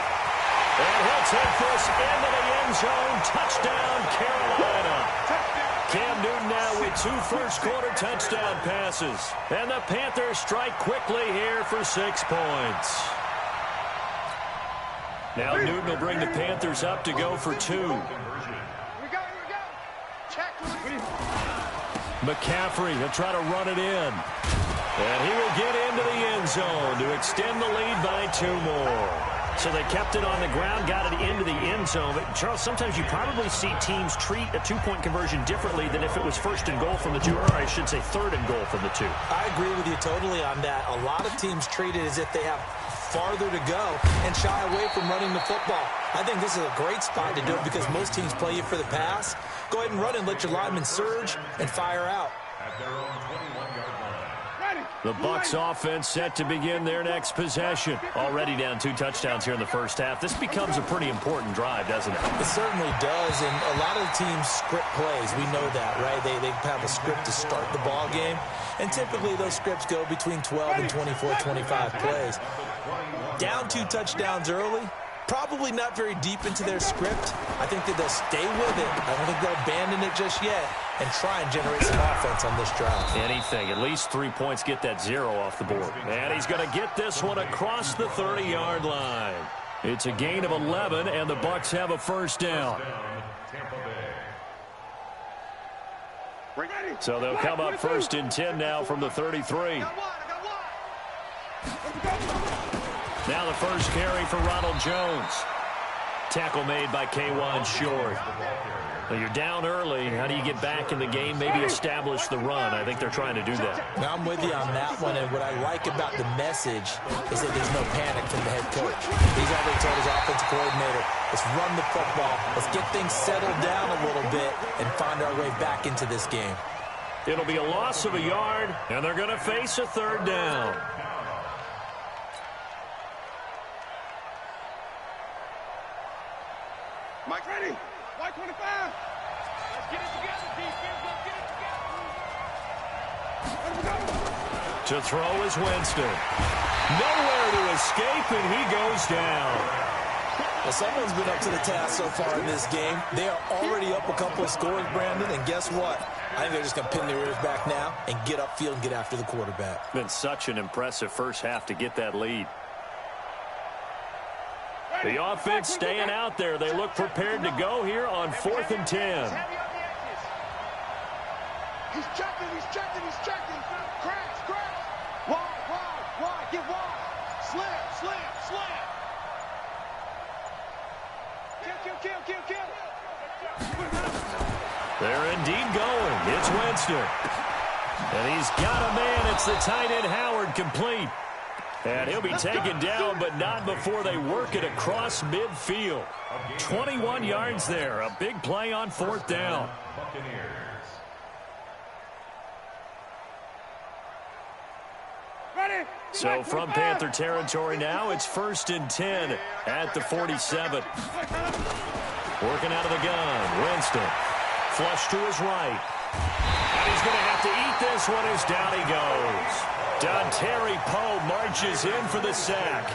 And he'll take this into the end zone. Touchdown, Carolina. Cam Newton now with 2 first-quarter touchdown passes. And the Panthers strike quickly here for 6 points. Now Newton will bring the Panthers up to go for 2. Here we go. Check. McCaffrey will try to run it in. And he will get into the end zone to extend the lead by 2 more. So they kept it on the ground, got it into the end zone. But, Charles, sometimes you probably see teams treat a 2-point conversion differently than if it was first and goal from the 2, or I should say third and goal from the 2. I agree with you totally on that. A lot of teams treat it as if they have farther to go and shy away from running the football. I think this is a great spot to do it because most teams play you for the pass. Go ahead and run and let your linemen surge and fire out. At their own 21-yard line. Ready. The Bucs offense set to begin their next possession. Already down 2 touchdowns here in the first half. This becomes a pretty important drive, doesn't it? It certainly does, and a lot of the teams script plays. We know that, right? They have a script to start the ball game, and typically those scripts go between 12 and 24, 25 plays. Down 2 touchdowns early, probably not very deep into their script. I think that they'll stay with it. I don't think they'll abandon it just yet and try and generate some offense on this drive. Anything. At least 3 points, get that 0 off the board. And he's going to get this one across the 30-yard line. It's a gain of 11, and the Bucs have a first down. So they'll come up 1st and 10 now from the 33. Now the first carry for Ronald Jones. Tackle made by K'Wan Short. Well, you're down early. How do you get back in the game? Maybe establish the run. I think they're trying to do that. Now, I'm with you on that one, and what I like about the message is that there's no panic from the head coach. He's already told his offensive coordinator, let's run the football, let's get things settled down a little bit and find our way back into this game. It'll be a loss of a yard, and they're going to face a 3rd down. Mike ready. Mike 25. Let's get it together, defense. Let's get it together. To throw is Winston. Nowhere to escape, and he goes down. Well, someone's been up to the task so far in this game. They are already up a couple of scores, Brandon, and guess what? I think they're just going to pin their ears back now and get upfield and get after the quarterback. Been such an impressive first half to get that lead. The offense staying out there. They look prepared to go here on 4th and 10. He's checking, he's checking, he's checking. Crash, crash. Wide, get wide. Slam. Kill. They're indeed going. It's Winston. And he's got a man. It's the tight end Howard, complete. And he'll be taken down, but not before they work it across midfield. 21 yards there. A big play on 4th down. So from Panther territory now, it's 1st and 10 at the 47. Working out of the gun. Winston. Flush to his right. And he's going to have to eat this one as down he goes. Dontari Poe marches in for the sack.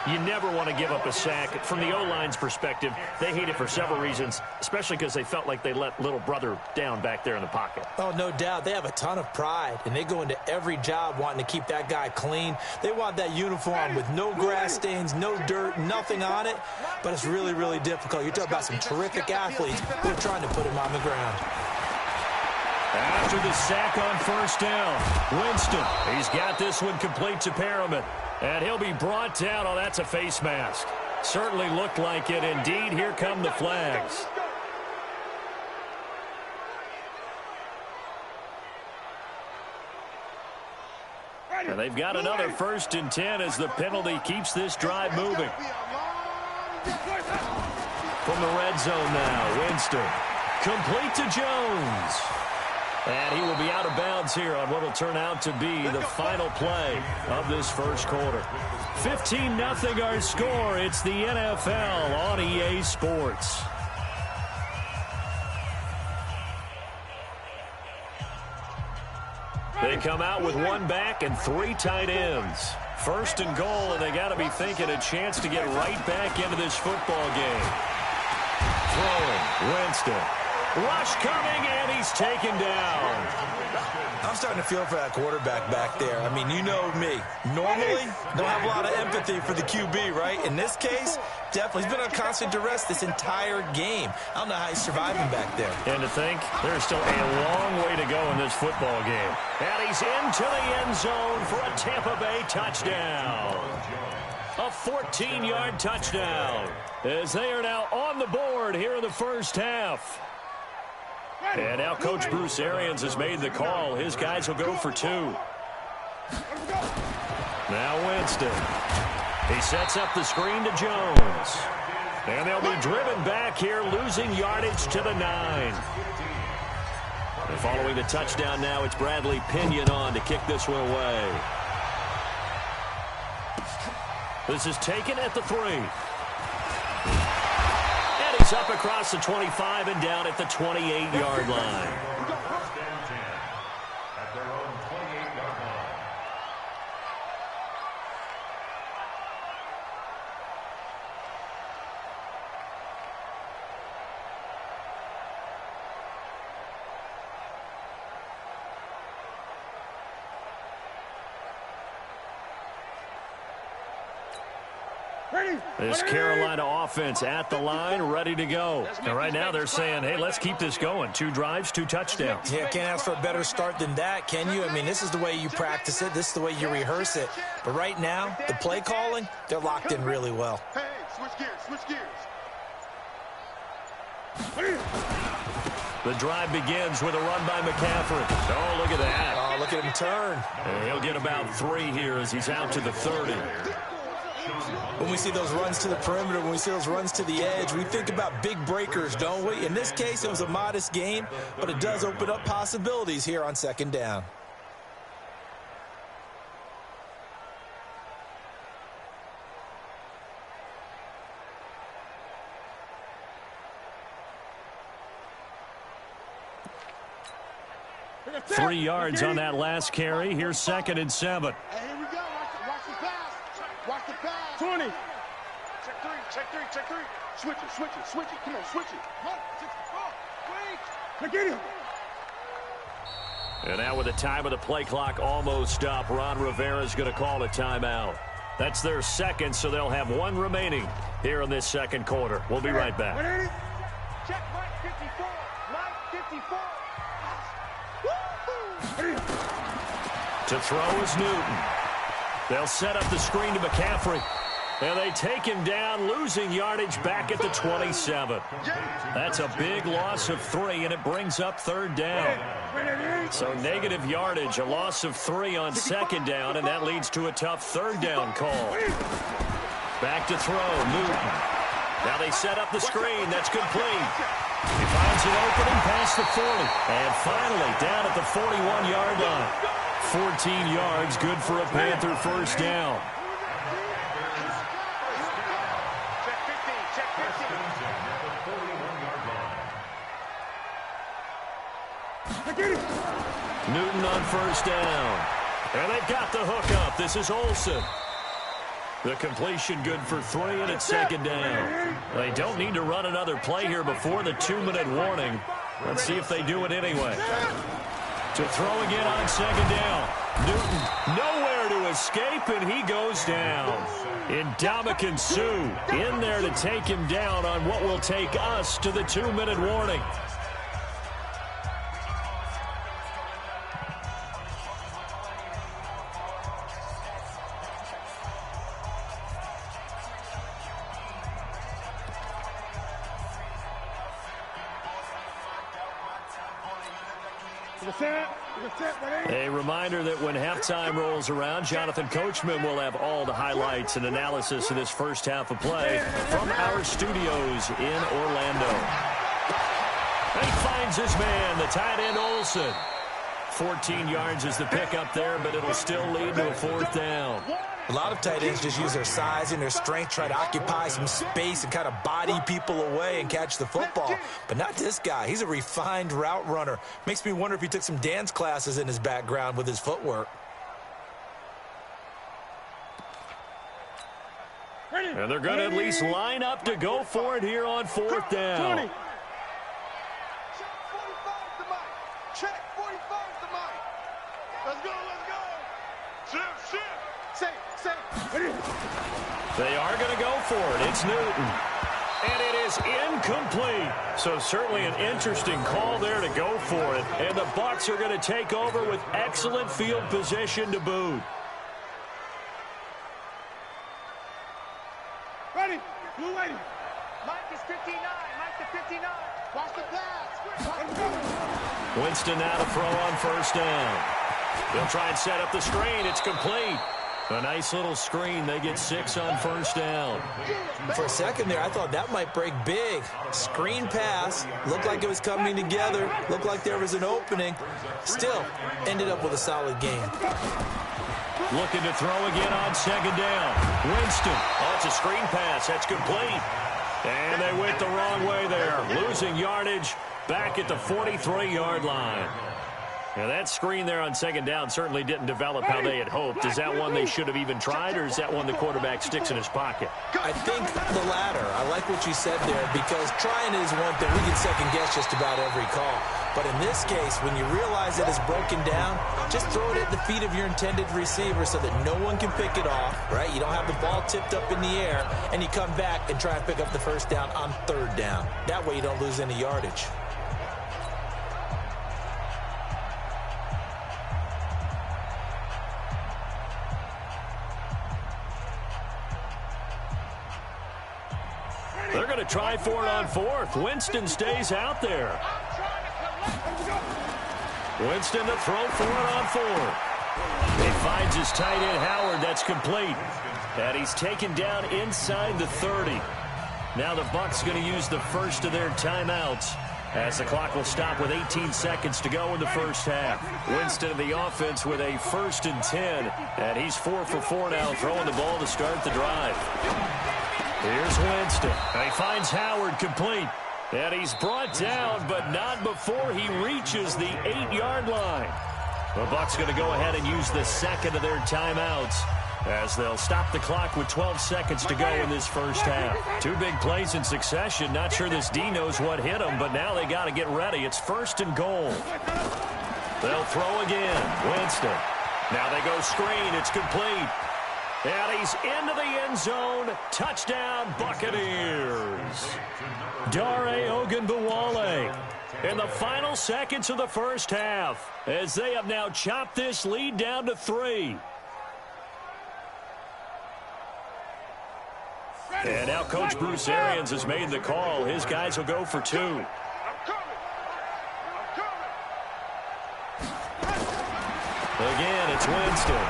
You never want to give up a sack. From the O-line's perspective, they hate it for several reasons, especially because they felt like they let little brother down back there in the pocket. Oh, no doubt. They have a ton of pride, and they go into every job wanting to keep that guy clean. They want that uniform with no grass stains, no dirt, nothing on it, but it's really, really difficult. You're talking about some terrific athletes who are trying to put him on the ground. After the sack on 1st down, Winston, he's got this one complete to Perriman. And he'll be brought down. Oh, that's a face mask. Certainly looked like it. Indeed, here come the flags. And they've got another 1st and 10 as the penalty keeps this drive moving. From the red zone now, Winston. Complete to Jones. And he will be out of bounds here on what will turn out to be the final play of this first quarter. 15-0 our score. It's the NFL on EA Sports. They come out with 1 back and 3 tight ends. 1st and goal, and they got to be thinking a chance to get right back into this football game. Throwing, Winston. Rush coming, and he's taken down. I'm starting to feel for that quarterback back there. I mean, you know me. Normally, don't have a lot of empathy for the QB, right? In this case, definitely. He's been on constant duress this entire game. I don't know how he's surviving back there. And to think, there's still a long way to go in this football game. And he's into the end zone for a Tampa Bay touchdown. A 14-yard touchdown as they are now on the board here in the first half. And now Coach Bruce Arians has made the call. His guys will go for 2. Now Winston. He sets up the screen to Jones. And they'll be driven back here, losing yardage to the 9. Following the touchdown now, it's Bradley Pinion on to kick this one away. This is taken at the 3. And he's up across the 25 and down at the 28-yard line. First and 10 at their own 28-yard line. This Carolina offense at the line, ready to go. And right now they're saying, hey, let's keep this going. 2 drives, 2 touchdowns. Yeah, can't ask for a better start than that, can you? I mean, this is the way you practice it. This is the way you rehearse it. But right now, the play calling, they're locked in really well. Hey, switch gears, switch gears. The drive begins with a run by McCaffrey. Oh, look at that. Oh, look at him turn. And he'll get about 3 here as he's out to the 30. When we see those runs to the perimeter, when we see those runs to the edge, we think about big breakers, don't we? In this case, it was a modest game, but it does open up possibilities here on second down. Three yards on that last carry. Here's 2nd and 7. Hey, here we go. Watch the pass. Watch the pass. 20. Check 3, check 3, check 3. Switch it, switch it, switch it. Come on, switch it. 1, 6, 4. Wait. Now get him. And now with the time of the play clock almost up, Ron Rivera's going to call a timeout. That's their 2nd, so they'll have 1 remaining here in this 2nd quarter. We'll be right back. Check Mike 54. Mike 54. To throw is Newton. They'll set up the screen to McCaffrey. And they take him down, losing yardage back at the 27. That's a big loss of 3, and it brings up 3rd down. So negative yardage, a loss of 3 on 2nd down, and that leads to a tough 3rd down call. Back to throw, Newton. Now they set up the screen. That's complete. He finds an opening past the 40. And finally down at the 41-yard line. 14 yards, good for a Panther first down. Check 15, check 15. Newton on first down. And they've got the hook up. This is Olsen. The completion good for 3, and it's 2nd down. They don't need to run another play here before the 2-minute warning. Let's see if they do it anyway. To throw again on 2nd down. Newton nowhere to escape, and he goes down. Ndamukong Suh in there to take him down on what will take us to the 2-minute warning. A reminder that when halftime rolls around, Jonathan Coachman will have all the highlights and analysis of this first half of play from our studios in Orlando. And he finds his man, the tight end Olsen. 14 yards is the pickup there, but it'll still lead to a 4th down. A lot of tight ends just use their size and their strength, try to occupy some space and kind of body people away and catch the football. But not this guy. He's a refined route runner. Makes me wonder if he took some dance classes in his background with his footwork. And they're going to at least line up to go for it here on 4th down. Check 45 to Mike. Check 45 to Mike. Let's go, let's go. Shift. They are going to go for it. It's Newton. And it is incomplete. So certainly an interesting call there to go for it. And the Bucs are going to take over with excellent field position to boot. Ready. Blue lady. Mike is 59. Mike to 59. Watch the pass. Winston now to throw on first down. They'll try and set up the screen. It's complete. A nice little screen. They get 6 on first down. For a second there, I thought that might break big. Screen pass. Looked like it was coming together. Looked like there was an opening. Still, ended up with a solid game. Looking to throw again on second down. Winston. Oh, it's a screen pass. That's complete. And they went the wrong way there. Losing yardage back at the 43-yard line. Now, that screen there on second down certainly didn't develop how they had hoped. Is that one they should have even tried, or is that one the quarterback sticks in his pocket? I think the latter. I like what you said there, because trying is one thing. We can second-guess just about every call. But in this case, when you realize it is broken down, just throw it at the feet of your intended receiver so that no one can pick it off, right? You don't have the ball tipped up in the air, and you come back and try and pick up the first down on third down. That way you don't lose any yardage. They're going to try for it on fourth. Winston stays out there. Winston to throw for it on fourth. He finds his tight end, Howard. That's complete. And he's taken down inside the 30. Now the Bucs going to use the first of their timeouts, as the clock will stop with 18 seconds to go in the first half. Winston in the offense with a 1st and 10. And he's 4 for 4 now, throwing the ball to start the drive. Here's Winston. And he finds Howard complete. And he's brought down, but not before he reaches the 8-yard line. The Bucs going to go ahead and use the second of their timeouts, as they'll stop the clock with 12 seconds to go in this first half. 2 big plays in succession. Not sure this D knows what hit him, but now they got to get ready. It's 1st and goal. They'll throw again. Winston. Now they go screen. It's complete. And he's into the end zone. Touchdown, Buccaneers. Dare Ogunbowale in the final seconds of the first half, as they have now chopped this lead down to 3. And now Coach Bruce Arians has made the call. His guys will go for 2. Again, it's Winston.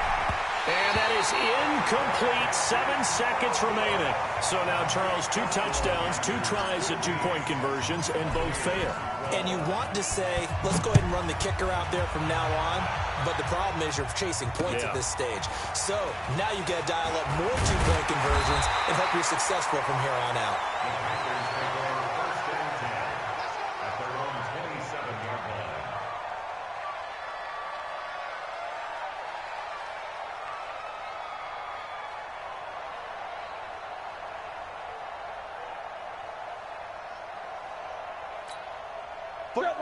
And that is incomplete. 7 seconds remaining. So now, Charles, 2 touchdowns, 2 tries at 2-point conversions, and both fail. And you want to say, let's go ahead and run the kicker out there from now on. But the problem is you're chasing points at this stage. So now you've got to dial up more 2-point conversions and hope you're successful from here on out.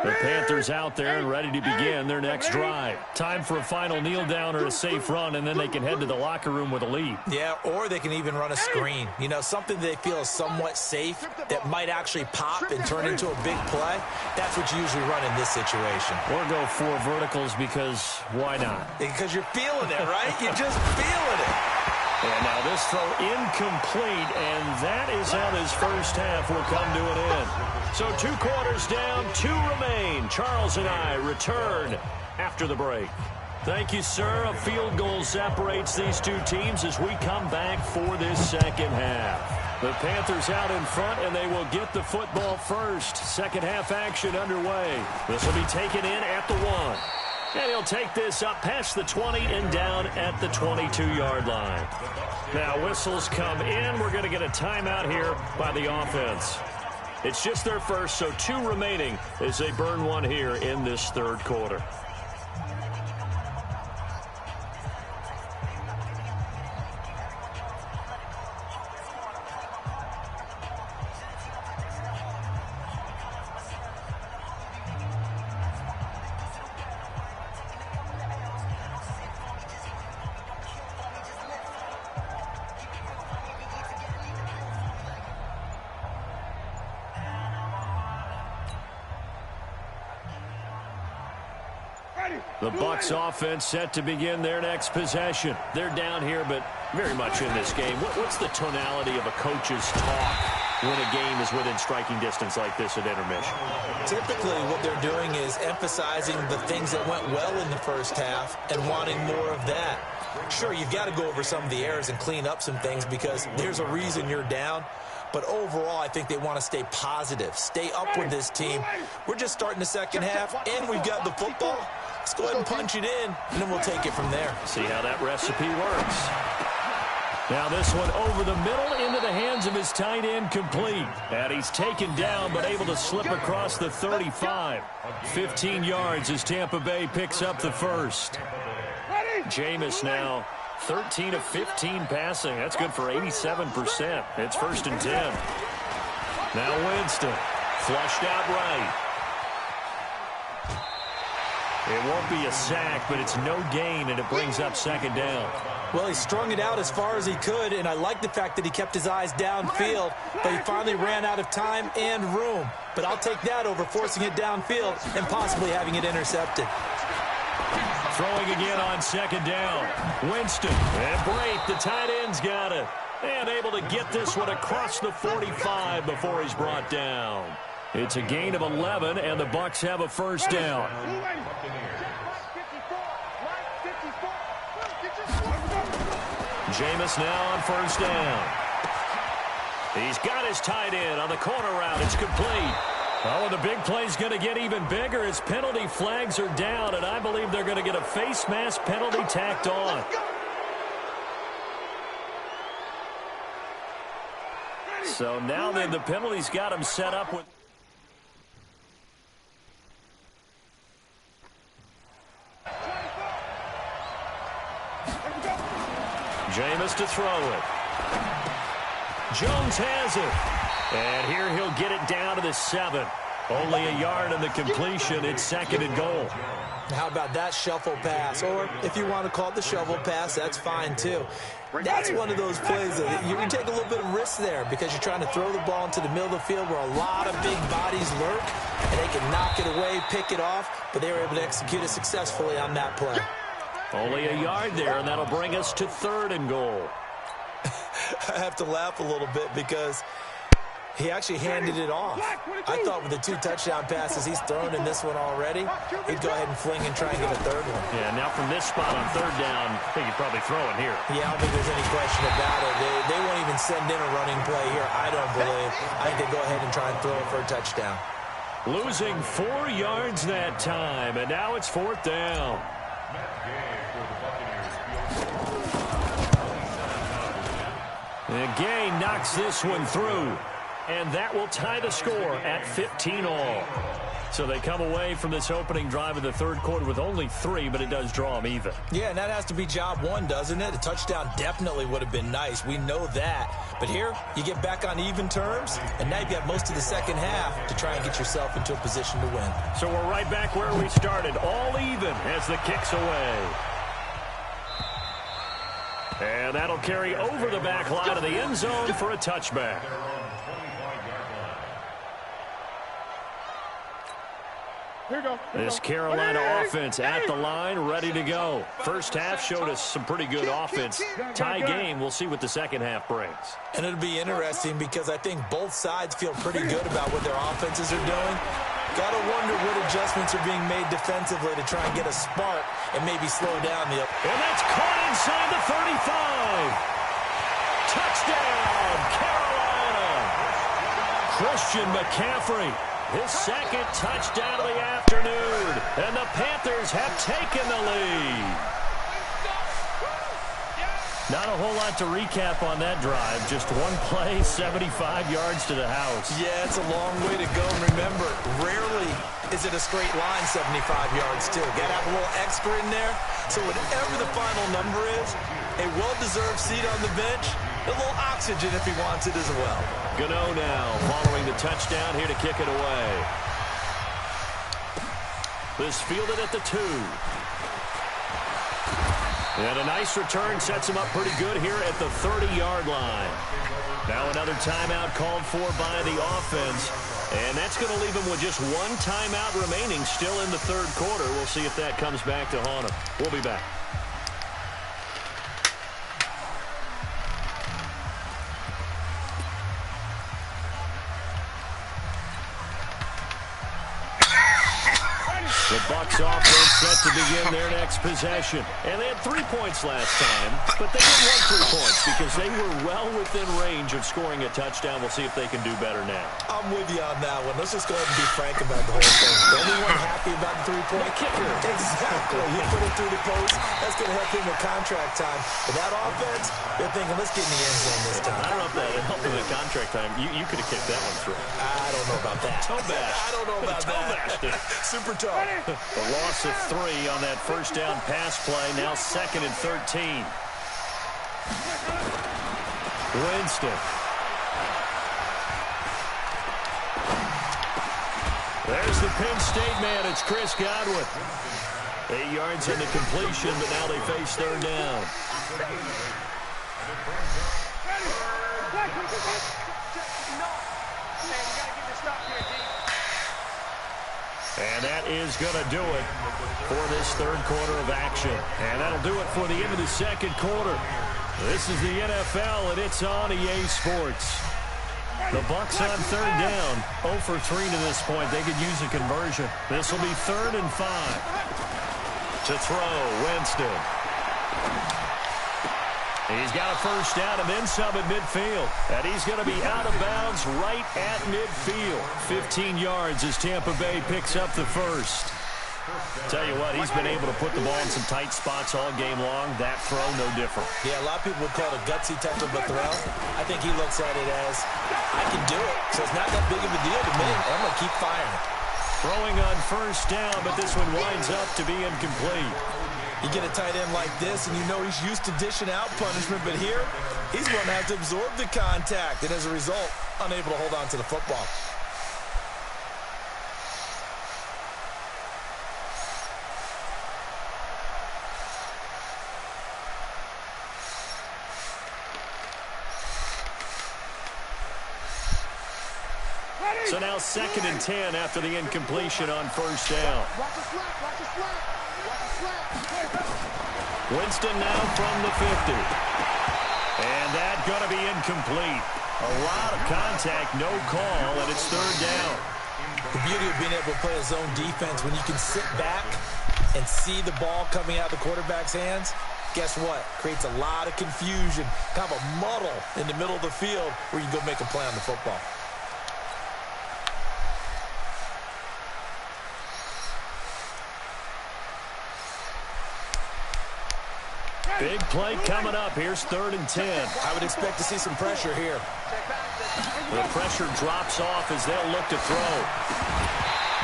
The Panthers out there and ready to begin their next drive. Time for a final kneel down or a safe run, and then they can head to the locker room with a lead. Yeah, or they can even run a screen. You know, something they feel is somewhat safe that might actually pop and turn into a big play. That's what you usually run in this situation. Or go 4 verticals, because why not? Because you're feeling it, right? You're just feeling it. And now this throw incomplete, and that is how this first half will come to an end. So 2 quarters down, 2 remain. Charles and I return after the break. Thank you, sir. A field goal separates these 2 teams as we come back for this second half. The Panthers out in front, and they will get the football first. Second half action underway. This will be taken in at the 1. And he'll take this up past the 20 and down at the 22-yard line. Now whistles come in. We're going to get a timeout here by the offense. It's just their first, so 2 remaining as they burn 1 here in this third quarter. The Bucs offense set to begin their next possession. They're down here, but very much in this game. What's the tonality of a coach's talk when a game is within striking distance like this at intermission? Typically, what they're doing is emphasizing the things that went well in the first half and wanting more of that. Sure, you've got to go over some of the errors and clean up some things because there's a reason you're down. But overall, I think they want to stay positive, stay up with this team. We're just starting the second half, and we've got the football. Let's go ahead and punch it in, and then we'll take it from there. See how that recipe works. Now this one over the middle into the hands of his tight end, complete. And he's taken down but able to slip across the 35. 15 yards as Tampa Bay picks up the first. Jameis now 13 of 15 passing. That's good for 87%. It's 1st and 10. Now Winston flushed out right. It won't be a sack, but it's no gain, and it brings up 2nd down. Well, he strung it out as far as he could, and I like the fact that he kept his eyes downfield, but he finally ran out of time and room. But I'll take that over forcing it downfield and possibly having it intercepted. Throwing again on 2nd down. Winston and Brate, the tight end's got it. And able to get this one across the 45 before he's brought down. It's a gain of 11, and the Bucs have a 1st down. Jameis now on 1st down. He's got his tight end on the corner route. It's complete. Oh, and the big play's going to get even bigger as penalty flags are down, and I believe they're going to get a face mask penalty tacked on. So now then the penalty's got him set up with... Jameis to throw it. Jones has it. And here he'll get it down to the 7. Only a yard on the completion. It's 2nd and goal. How about that shuffle pass? Or if you want to call it the shovel pass, that's fine too. That's one of those plays that you can take a little bit of risk there because you're trying to throw the ball into the middle of the field where a lot of big bodies lurk, and they can knock it away, pick it off, but they were able to execute it successfully on that play. Only a yard there, and that'll bring us to 3rd and goal. I have to laugh a little bit because he actually handed it off. I thought with the 2 touchdown passes he's thrown in this one already, he'd go ahead and fling and try and get a 3rd one. Yeah, now from this spot on 3rd down, I think he'd probably throw it here. Yeah, I don't think there's any question about it. They won't even send in a running play here, I don't believe. I think they go ahead and try and throw it for a touchdown. Losing 4 yards that time, and now it's 4th down. And Gay knocks this one through. And that will tie the score at 15 all. So they come away from this opening drive of the 3rd quarter with only 3, but it does draw them even. Yeah, and that has to be job 1, doesn't it? A touchdown definitely would have been nice. We know that. But here, you get back on even terms, and now you've got most of the second half to try and get yourself into a position to win. So we're right back where we started, all even as the kick's away. And that'll carry over the back line of the end zone for a touchback. This Carolina offense at the line, ready to go. First half showed us some pretty good offense. Tie game, we'll see what the second half brings. And it'll be interesting because I think both sides feel pretty good about what their offenses are doing. Got to wonder what adjustments are being made defensively to try and get a spark and maybe slow down the... And that's caught inside the 35. Touchdown, Carolina. Christian McCaffrey. His 2nd touchdown of the afternoon. And the Panthers have taken the lead. Not a whole lot to recap on that drive. Just one play, 75 yards to the house. Yeah, it's a long way to go. And remember, rarely is it a straight line 75 yards, too. Got to have a little extra in there. So whatever the final number is, a well-deserved seat on the bench, a little oxygen if he wants it as well. Gano now following the touchdown here to kick it away. This fielded at the 2. And a nice return sets him up pretty good here at the 30-yard line. Now another timeout called for by the offense. And that's going to leave him with just 1 timeout remaining still in the 3rd quarter. We'll see if that comes back to haunt him. We'll be back. The Bucs offense set to begin their next possession. And they had 3 points last time, but they didn't want 3 points because they were well within range of scoring a touchdown. We'll see if they can do better now. I'm with you on that one. Let's just go ahead and be frank about the whole thing. The only one happy about the 3-point kicker. Exactly. He put it through the post. That's going to help him with contract time. But that offense, they're thinking, let's get in the end zone this time. I don't know if that helped him with contract time. You could have kicked that one through. I don't know about that. Toe bash. I don't know about that. Super toe. A loss of 3 on that first down pass play. Now 2nd and 13. Winston. There's the Penn State man. It's Chris Godwin. 8 yards in the completion, but now they face 3rd down. And that is going to do it for this 3rd quarter of action. And that'll do it for the end of the 2nd quarter. This is the NFL, and it's on EA Sports. The Bucs on 3rd down. 0 for 3 to this point. They could use a conversion. This will be 3rd and 5. To throw, Winston. He's got a first down and then some at midfield. And he's going to be out of bounds right at midfield. 15 yards as Tampa Bay picks up the first. Tell you what, he's been able to put the ball in some tight spots all game long. That throw, no different. Yeah, a lot of people would call it a gutsy type of a throw. I think he looks at it as, I can do it. So it's not that big of a deal to me. I'm going to keep firing. Throwing on first down, but this one winds up to be incomplete. You get a tight end like this, and you know he's used to dishing out punishment, but here, he's going to have to absorb the contact, and as a result, unable to hold on to the football. So now 2nd and 10 after the incompletion on first down. Winston now from the 50. And that going to be incomplete. A lot of contact, no call, and it's 3rd down. The beauty of being able to play a zone defense when you can sit back and see the ball coming out of the quarterback's hands, guess what? Creates a lot of confusion, kind of a muddle in the middle of the field where you go make a play on the football. Big play coming up. Here's 3rd and 10. I would expect to see some pressure here. The pressure drops off as they'll look to throw.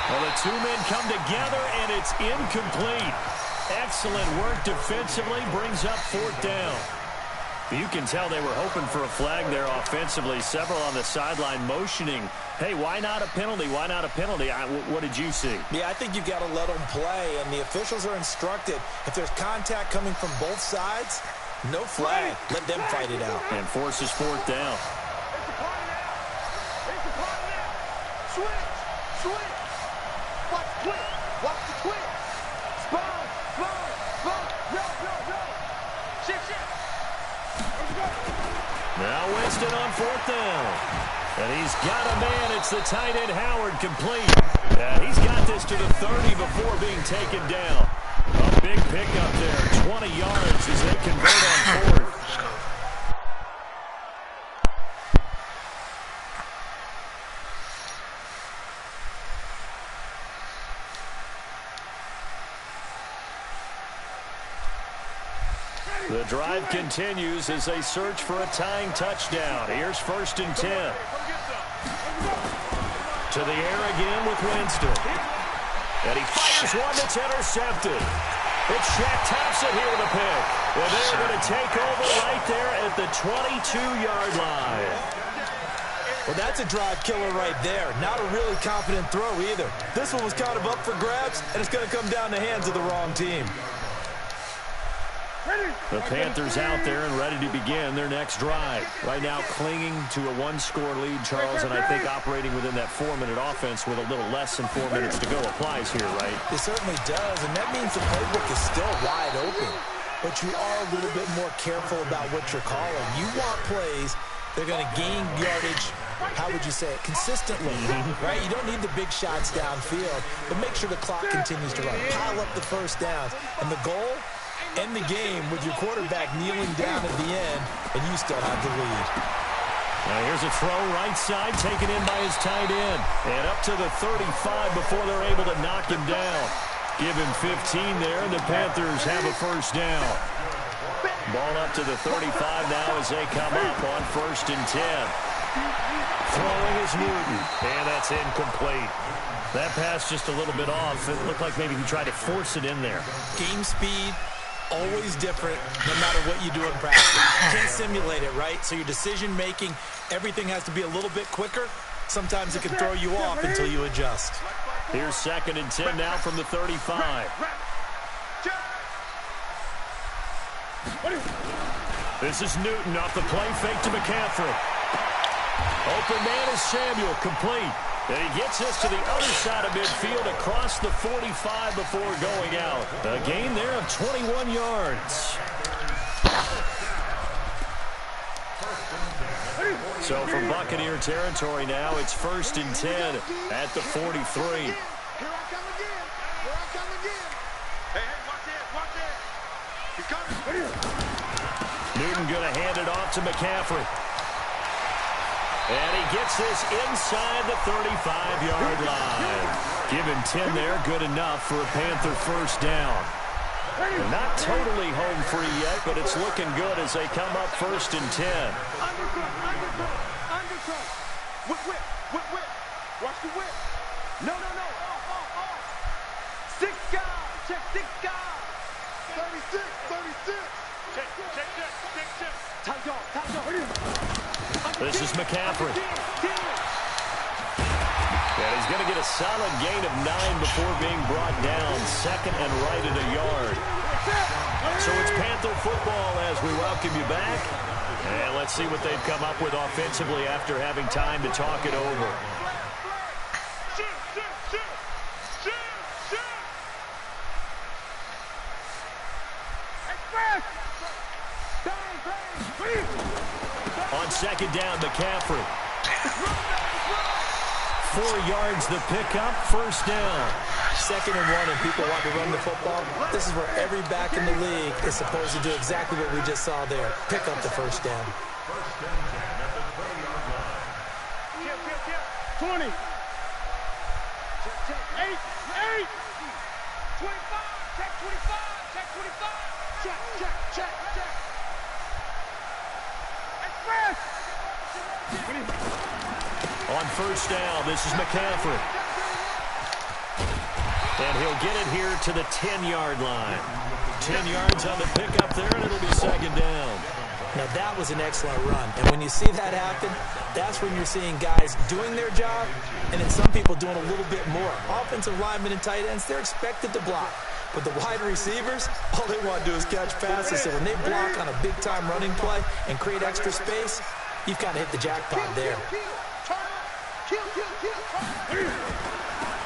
Well, the 2 men come together, and it's incomplete. Excellent work defensively. Brings up 4th down. You can tell they were hoping for a flag there offensively. Several on the sideline motioning, hey, why not a penalty? Why not a penalty? What did you see? Yeah, I think you've got to let them play, and the officials are instructed. If there's contact coming from both sides, no flag. Let them fight it out. And forces 4th down. Switch. Watch the twitch. Watch the twitch. Spun. Yo. Shift. Now Winston on 4th down. And he's got a man. It's the tight end Howard complete. And he's got this to the 30 before being taken down. A big pickup there. 20 yards as they convert on 4th. The drive continues as they search for a tying touchdown. Here's 1st and 10. To the air again with Winston. And he fires one that's intercepted. It's Shaq Thompson here with a pick. And they're going to take over right there at the 22-yard line. Well, that's a drive killer right there. Not a really confident throw either. This one was kind of up for grabs, and it's going to come down the hands of the wrong team. The Panthers out there and ready to begin their next drive. Right now clinging to a 1-score lead, Charles, and I think operating within that 4-minute offense with a little less than 4 minutes to go applies here, right? It certainly does, and that means the playbook is still wide open. But you are a little bit more careful about what you're calling. You want plays that are going to gain yardage how would you say it, consistently, right? You don't need the big shots downfield, but make sure the clock continues to run. Pile up the first downs. And the goal, end the game with your quarterback kneeling down at the end, and you still have the lead. Now here's a throw right side, taken in by his tight end. And up to the 35 before they're able to knock him down. Give him 15 there, and the Panthers have a first down. Ball up to the 35 now as they come up on 1st and 10. Throwing is Newton, and that's incomplete. That pass just a little bit off. It looked like maybe he tried to force it in there. Game speed, always different no matter what you do in practice. You can't simulate it, right? So your decision-making, everything has to be a little bit quicker. Sometimes it can throw you off until you adjust. Here's 2nd and 10 now from the 35. This is Newton off the play fake to McCaffrey. Open man is Samuel, complete. And he gets us to the other side of midfield across the 45 before going out. A gain there of 21 yards. So from Buccaneer territory now, it's 1st and 10 at the 43. Here I come again. Here I come again. Hey, watch this, watch this. He's coming. Newton going to hand it off to McCaffrey. And he gets this inside the 35-yard line. Give him 10 there, good enough for a Panther first down. They're not totally home free yet, but it's looking good as they come up 1st and 10. Undercut. Whip. Watch the whip. No. Off. 6 guys. Check 6 guys. 36. Check. Tight off. This is McCaffrey. And he's going to get a solid gain of 9 before being brought down. 2nd and right at a yard. So it's Panther football as we welcome you back. And let's see what they've come up with offensively after having time to talk it over. On 2nd down, McCaffrey. 4 yards the pickup, first down. 2nd and 1 and people want to run the football. This is where every back in the league is supposed to do exactly what we just saw there. Pick up the first down. 20. 8. 25. Check 25. Check. Express. On first down, this is McCaffrey. And he'll get it here to the 10-yard line. 10 yards on the pickup there, and it'll be 2nd down. Now, that was an excellent run. And when you see that happen, that's when you're seeing guys doing their job and then some people doing a little bit more. Offensive linemen and tight ends, they're expected to block. But the wide receivers, all they want to do is catch passes. So when they block on a big-time running play and create extra space, you've kind of hit the jackpot there.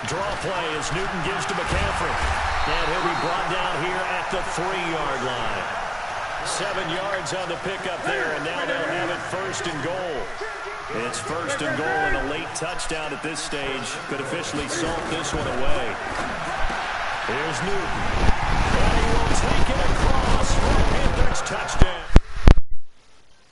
Draw play as Newton gives to McCaffrey. And he'll be brought down here at the 3-yard line. 7 yards on the pickup there, and now they'll have it 1st and goal. It's 1st and goal, and a late touchdown at this stage could officially salt this one away. Here's Newton.